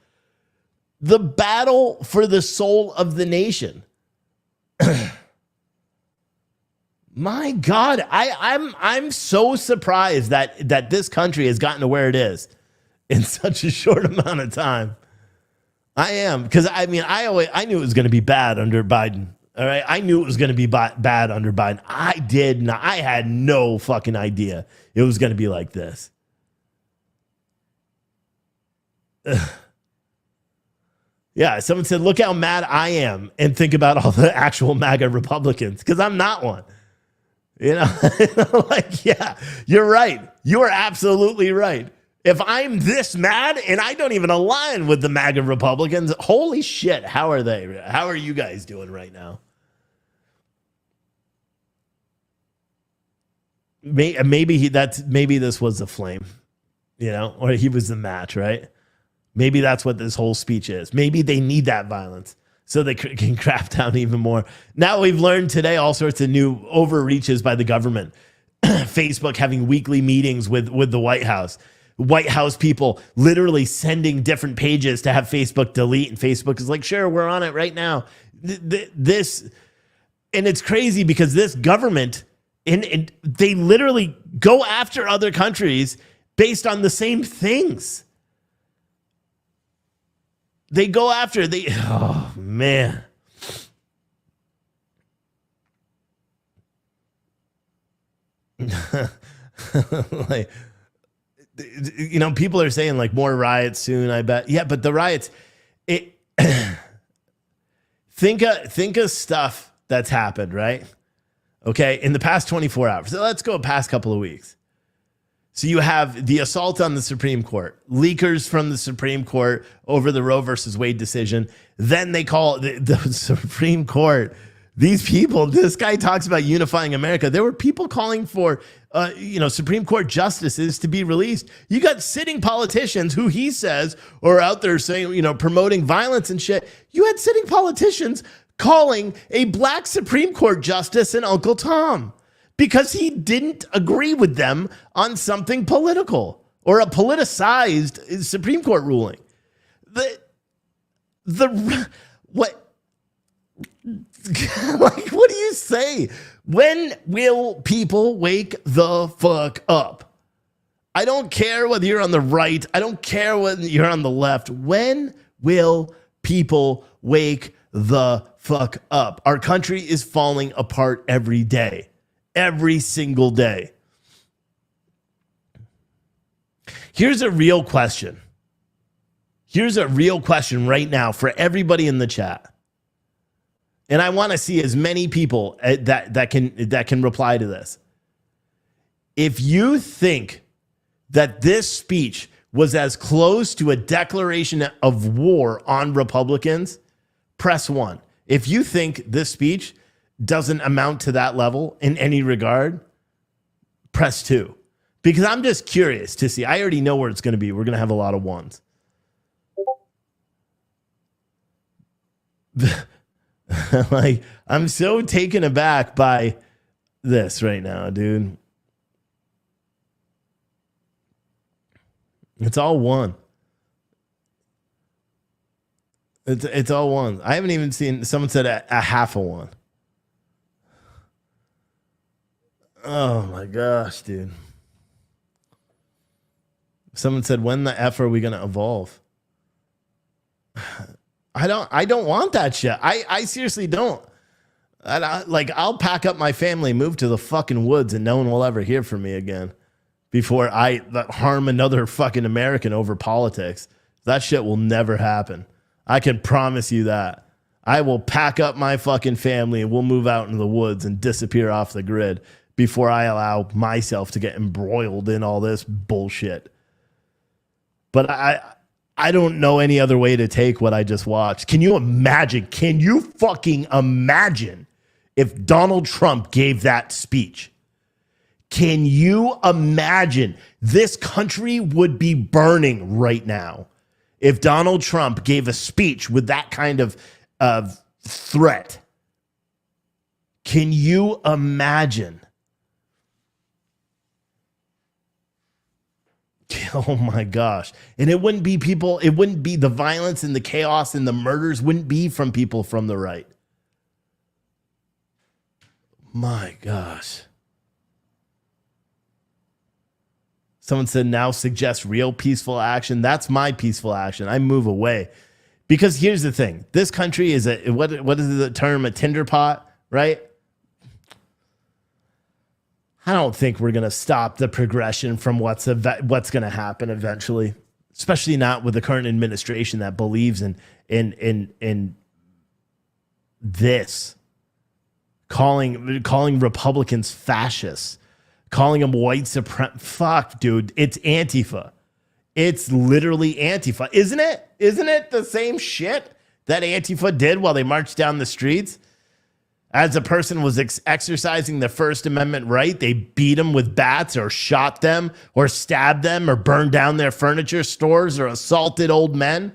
The battle for the soul of the nation. My God, I'm so surprised that this country has gotten to where it is in such a short amount of time. I am, because I knew it was going to be bad under Biden. All right, I knew it was going to be bad under Biden. I had no fucking idea it was going to be like this. Yeah, someone said, look how mad I am, and think about all the actual MAGA Republicans, because I'm not one. Yeah, you're right. You are absolutely right. If I'm this mad and I don't even align with the MAGA Republicans, holy shit, how are they? How are you guys doing right now? Maybe this was the flame, or he was the match, right? Maybe that's what this whole speech is. Maybe they need that violence so they can crack down even more. Now we've learned today all sorts of new overreaches by the government. Facebook having weekly meetings with the White House. White House people literally sending different pages to have Facebook delete, and Facebook is like, sure, we're on it right now. And it's crazy because this government, and they literally go after other countries based on the same things. They go after, oh man. People are saying like more riots soon, I bet. Yeah, but the riots, think of stuff that's happened, right? Okay, in the past 24 hours. So let's go past couple of weeks. So you have the assault on the Supreme Court, leakers from the Supreme Court over the Roe versus Wade decision. Then they call the Supreme Court, These people, this guy talks about unifying America. There were people calling for, Supreme Court justices to be released. You got sitting politicians who he says are out there saying, promoting violence and shit. You had sitting politicians calling a black Supreme Court justice an Uncle Tom because he didn't agree with them on something political or a politicized Supreme Court ruling. What do you say? When will people wake the fuck up? I don't care whether you're on the right. I don't care whether you're on the left. When will people wake the fuck up? Our country is falling apart every day, every single day. Here's a real question. Here's a real question right now for everybody in the chat. And I want to see as many people that can reply to this. If you think that this speech was as close to a declaration of war on Republicans, press 1. If you think this speech doesn't amount to that level in any regard, press 2. Because I'm just curious to see. I already know where it's going to be. We're going to have a lot of ones. Like, I'm so taken aback by this right now, dude. It's all one. It's all one. I haven't even seen, someone said a half of one. Oh my gosh, dude. Someone said, when the F are we going to evolve? I don't want that shit. I seriously don't. I'll pack up my family, move to the fucking woods, and no one will ever hear from me again before I harm another fucking American over politics. That shit will never happen. I can promise you that. I will pack up my fucking family and we'll move out into the woods and disappear off the grid before I allow myself to get embroiled in all this bullshit. But I don't know any other way to take what I just watched. Can you imagine? Can you fucking imagine if Donald Trump gave that speech? Can you imagine? This country would be burning right now if Donald Trump gave a speech with that kind of threat. Can you imagine? Oh my gosh. And it wouldn't be people, it wouldn't be the violence and the chaos and the murders wouldn't be from people from the right. My gosh. Someone said now suggest real peaceful action. That's my peaceful action. I move away. Because here's the thing. This country is what is the term? A tinder pot, right? I don't think we're going to stop the progression from what's going to happen eventually, especially not with the current administration that believes in this, calling Republicans fascists, calling them white supremacists. Fuck, dude, it's Antifa. It's literally Antifa, isn't it? Isn't it the same shit that Antifa did while they marched down the streets? As a person was exercising the First Amendment right, they beat them with bats or shot them or stabbed them or burned down their furniture stores or assaulted old men.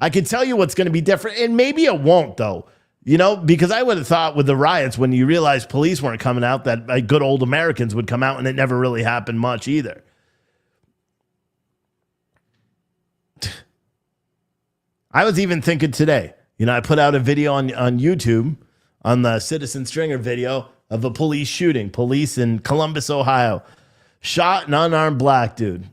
I can tell you what's going to be different, and maybe it won't, though. Because I would have thought with the riots, when you realized police weren't coming out, that good old Americans would come out, and it never really happened much either. I was even thinking today, I put out a video on YouTube on the Citizen Stringer video of a police shooting. Police in Columbus, Ohio. Shot an unarmed black dude.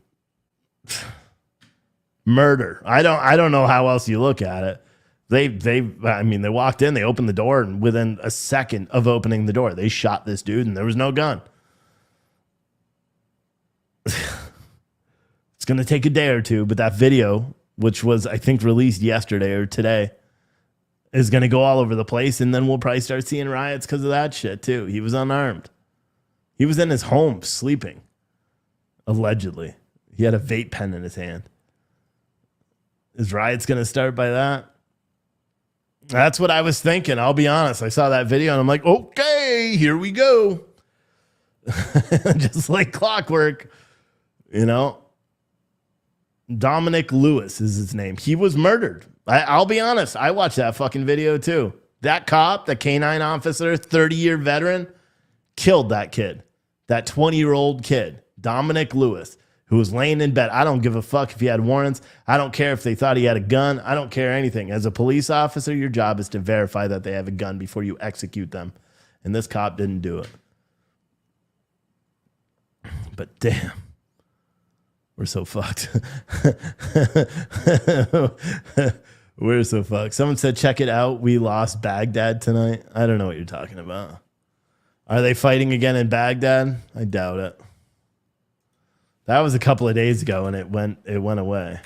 Murder. I don't know how else you look at it. They walked in, they opened the door, and within a second of opening the door, they shot this dude, and there was no gun. It's going to take a day or two, but that video, which was, I think, released yesterday or today, is going to go all over the place, and then we'll probably start seeing riots because of that shit, too. He was unarmed. He was in his home sleeping, allegedly. He had a vape pen in his hand. Is riots going to start by that? That's what I was thinking. I'll be honest. I saw that video and I'm like, okay, here we go. Just like clockwork, you know. Dominic Lewis is his name. He was murdered. I'll be honest. I watched that fucking video too. That cop, the canine officer, 30-year veteran, killed that kid. That 20-year-old kid, Dominic Lewis, who was laying in bed. I don't give a fuck if he had warrants. I don't care if they thought he had a gun. I don't care anything. As a police officer, your job is to verify that they have a gun before you execute them. And this cop didn't do it. But damn, we're so fucked. We're so fucked. Someone said, check it out. We lost Baghdad tonight. I don't know what you're talking about. Are they fighting again in Baghdad? I doubt it. That was a couple of days ago and it went away.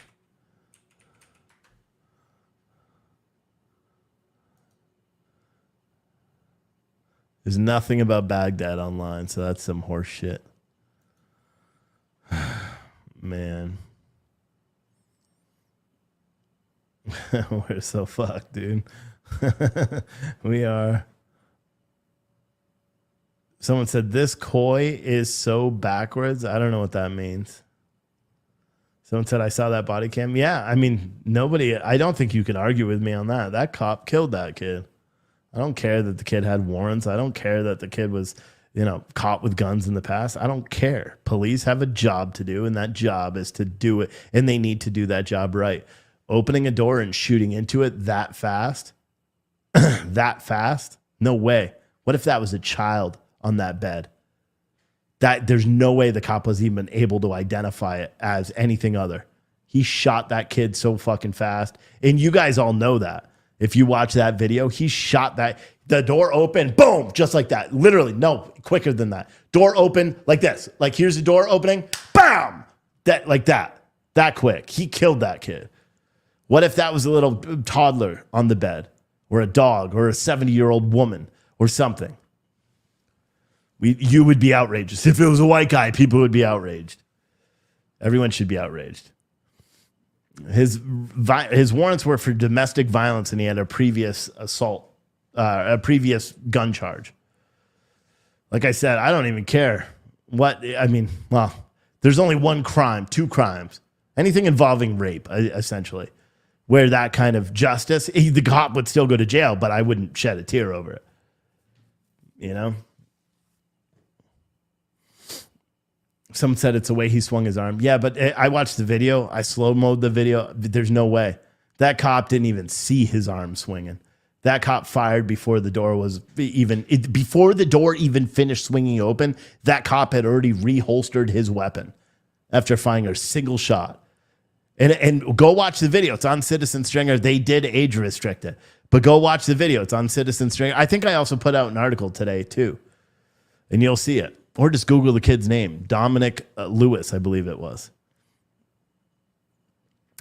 There's nothing about Baghdad online, so that's some horse shit. Man. We're so fucked, dude. We are. Someone said this koi is so backwards. I don't know what that means. Someone said I saw that body cam. Yeah, I mean, I don't think you can argue with me on that. That cop killed that kid. I don't care that the kid had warrants. I don't care that the kid was, caught with guns in the past. I don't care. Police have a job to do, and that job is to do it, and they need to do that job right. Opening a door and shooting into it that fast? That fast? No way. What if that was a child on that bed? There's no way the cop was even able to identify it as anything other. He shot that kid so fucking fast. And you guys all know that. If you watch that video, he shot that. The door opened, boom, just like that. Literally, no, quicker than that. Door open like this. Like here's the door opening, bam! That quick. He killed that kid. What if that was a little toddler on the bed, or a dog, or a 70-year-old woman, or something? You would be outraged. If it was a white guy, people would be outraged. Everyone should be outraged. His warrants were for domestic violence, and he had a previous assault, a previous gun charge. Like I said, I don't even care there's only one crime, two crimes, anything involving rape, essentially, where that kind of justice, the cop would still go to jail, but I wouldn't shed a tear over it. You know? Someone said it's the way he swung his arm. Yeah, but I watched the video. I slow-moed the video. There's no way. That cop didn't even see his arm swinging. That cop fired before the door before the door even finished swinging open. That cop had already reholstered his weapon after firing a single shot. And go watch the video. It's on Citizen Stringer. They did age restrict it. But go watch the video. It's on Citizen Stringer. I think I also put out an article today, too. And you'll see it. Or just Google the kid's name. Dominic Lewis, I believe it was.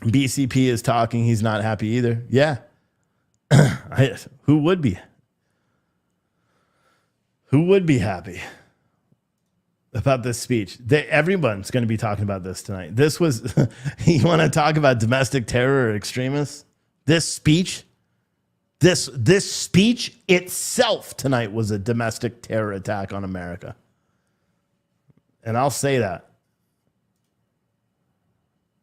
BCP is talking. He's not happy either. Yeah. Who would be? Who would be happy about this speech? Everyone's going to be talking about this tonight. This was, you want to talk about domestic terror or extremists? This speech itself tonight was a domestic terror attack on America. And I'll say that.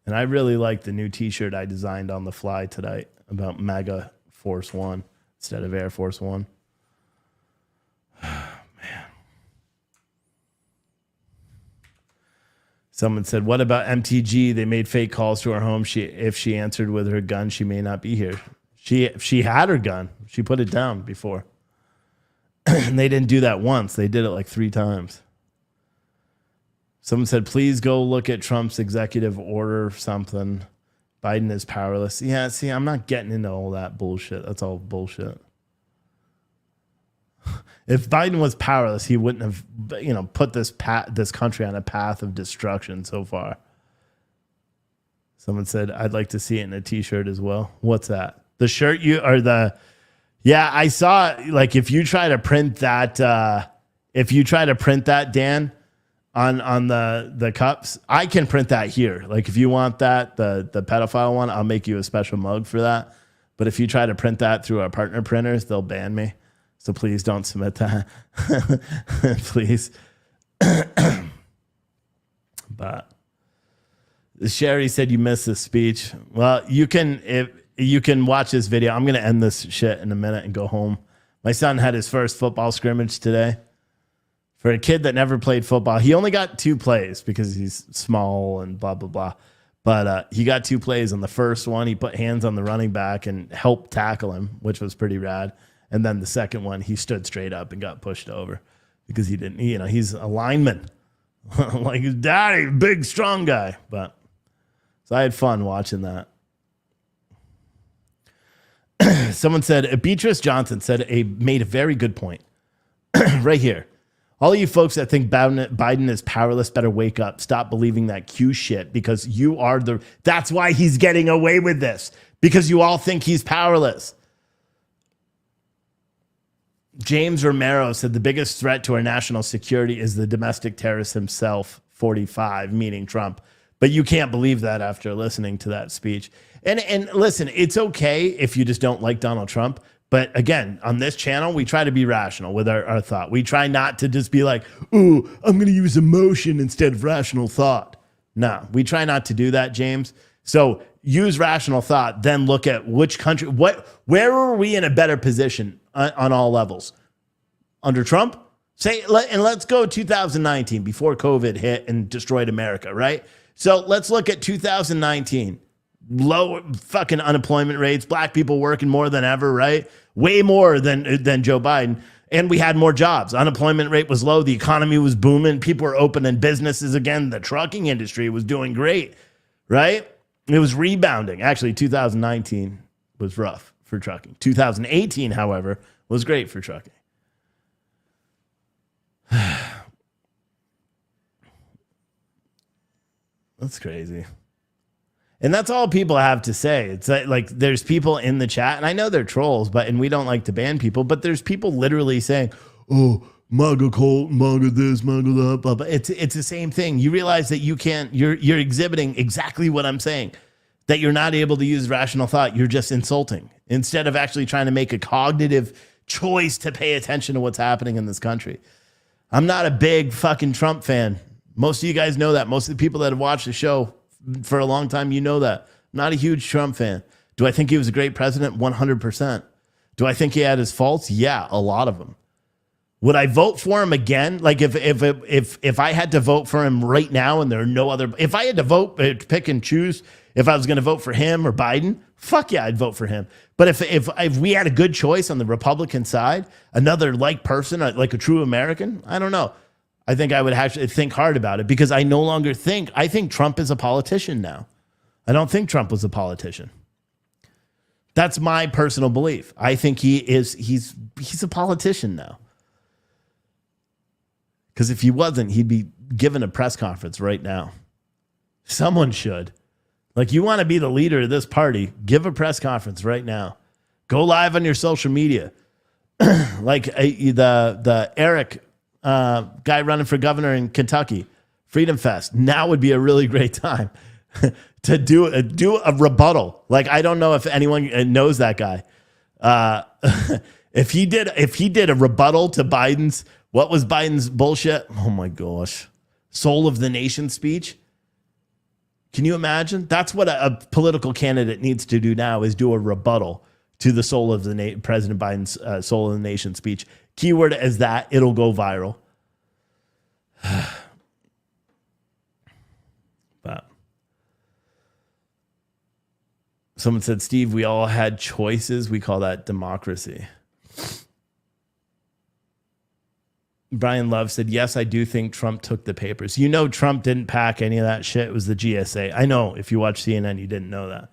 And I really like the new t-shirt I designed on the fly tonight about MAGA Force One instead of Air Force One. Man. Someone said, what about MTG? They made fake calls to her home. If she answered with her gun, she may not be here. She had her gun. She put it down before. And they didn't do that once. They did it like 3 times. Someone said, please go look at Trump's executive order something. Biden is powerless. Yeah, see, I'm not getting into all that bullshit. That's all bullshit. If Biden was powerless, he wouldn't have, put this country on a path of destruction so far. Someone said, I'd like to see it in a t-shirt as well. What's that? The shirt yeah, I saw, like, if you try to print that, Dan, on the cups, I can print that here. Like if you want that, the pedophile one, I'll make you a special mug for that. But if you try to print that through our partner printers, they'll ban me. So please don't submit that. Please. But Sherry said you missed this speech. Well, you can watch this video. I'm going to end this shit in a minute and go home. My son had his first football scrimmage today. For a kid that never played football, he only got 2 plays because he's small and blah, blah, blah. But he got 2 plays. On the first one, he put hands on the running back and helped tackle him, which was pretty rad. And then the second one, he stood straight up and got pushed over because he didn't, he's a lineman. Like his daddy, big, strong guy. But so I had fun watching that. Someone said, Beatrice Johnson made a very good point. Right here. All of you folks that think Biden is powerless better wake up. Stop believing that Q shit because that's why he's getting away with this. Because you all think he's powerless. James Romero said the biggest threat to our national security is the domestic terrorist himself, 45, meaning Trump. But you can't believe that after listening to that speech. And listen, it's okay if you just don't like Donald Trump. But again, on this channel, we try to be rational with our thought. We try not to just be like, ooh, I'm going to use emotion instead of rational thought. No, we try not to do that, James. So use rational thought, then look at which country, where are we in a better position on all levels? Under Trump? And let's go 2019, before COVID hit and destroyed America, right? So let's look at 2019. Low fucking unemployment rates, black people working more than ever, right? Way more than Joe Biden. And we had more jobs. Unemployment rate was low. The economy was booming. People were opening businesses again. The trucking industry was doing great, right? It was rebounding. Actually, 2019 was rough for trucking. 2018, however, was great for trucking. That's crazy. And that's all people have to say. It's like there's people in the chat, and I know they're trolls, and we don't like to ban people, but there's people literally saying, oh, MAGA cult, MAGA this, MAGA that, blah, blah. It's the same thing. You realize that you're exhibiting exactly what I'm saying, that you're not able to use rational thought. You're just insulting instead of actually trying to make a cognitive choice to pay attention to what's happening in this country. I'm not a big fucking Trump fan. Most of you guys know that. Most of the people that have watched the show for a long time, you know that. I'm not a huge Trump fan. Do I think he was a great president? 100%. Do I think he had his faults? Yeah, a lot of them. Would I vote for him again? Like if I had to vote for him right now and there are no other, if I had to vote, pick and choose if I was going to vote for him or Biden, fuck yeah, I'd vote for him. But if we had a good choice on the Republican side, another like person, like a true American, I don't know. I think I would actually think hard about it because I no longer think, I think Trump is a politician now. I don't think Trump was a politician. That's my personal belief. I think he's a politician now. Because if he wasn't, he'd be given a press conference right now. Someone should. Like, you want to be the leader of this party, give a press conference right now. Go live on your social media. Like the Eric guy running for governor in Kentucky, Freedom Fest. Now would be a really great time to do a rebuttal. Like, I don't know if anyone knows that guy. If he did a rebuttal to Biden's, what was Biden's bullshit? Oh my gosh. Soul of the nation speech. Can you imagine? That's what a political candidate needs to do now, is do a rebuttal to the soul of the President Biden's soul of the nation speech. Keyword as that, it'll go viral. But someone said, Steve, we all had choices. We call that democracy. Brian Love said, yes, I do think Trump took the papers. You know, Trump didn't pack any of that shit. It was the GSA. I know if you watch CNN, you didn't know that.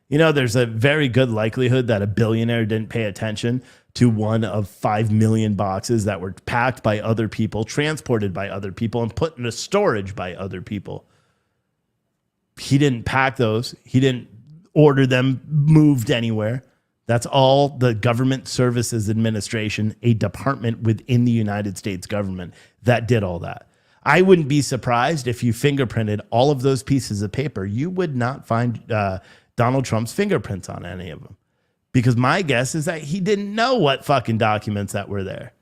You know, there's a very good likelihood that a billionaire didn't pay attention to one of 5 million boxes that were packed by other people, transported by other people, and put into storage by other people. He didn't pack those. He didn't order them moved anywhere. That's all the Government Services Administration, a department within the United States government, that did all that. I wouldn't be surprised if you fingerprinted all of those pieces of paper. You would not find Donald Trump's fingerprints on any of them. Because my guess is that he didn't know what fucking documents that were there.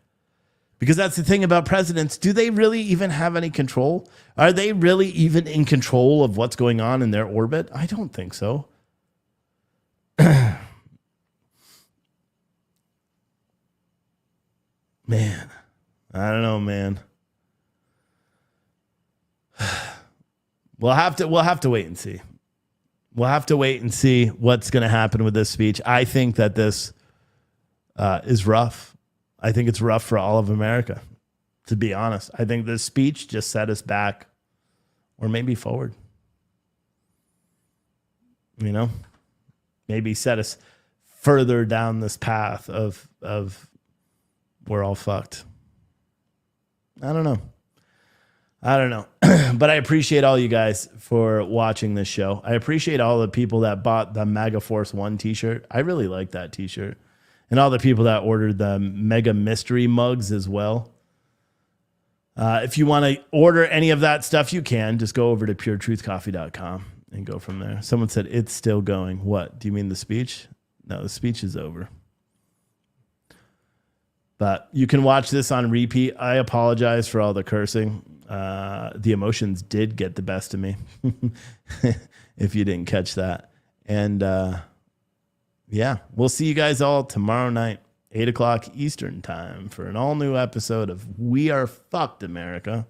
Because that's the thing about presidents. Do they really even have any control? Are they really even in control of what's going on in their orbit? I don't think so. Man, I don't know, man. We'll have to wait and see. We'll have to wait and see what's going to happen with this speech. I think that this is rough. I think it's rough for all of America, to be honest. I think this speech just set us back or maybe forward. You know, maybe set us further down this path of we're all fucked. I don't know. But I appreciate all you guys for watching this show. I appreciate all the people that bought the Mega Force 1 t-shirt. I really like that t-shirt. And all the people that ordered the Mega Mystery mugs as well. If you want to order any of that stuff, you can. Just go over to puretruthcoffee.com and go from there. Someone said it's still going. What? Do you mean the speech? No, the speech is over. But you can watch this on repeat. I apologize for all the cursing. The emotions did get the best of me, if you didn't catch that. And yeah, we'll see you guys all tomorrow night, 8 o'clock Eastern time, for an all-new episode of We Are Fucked, America.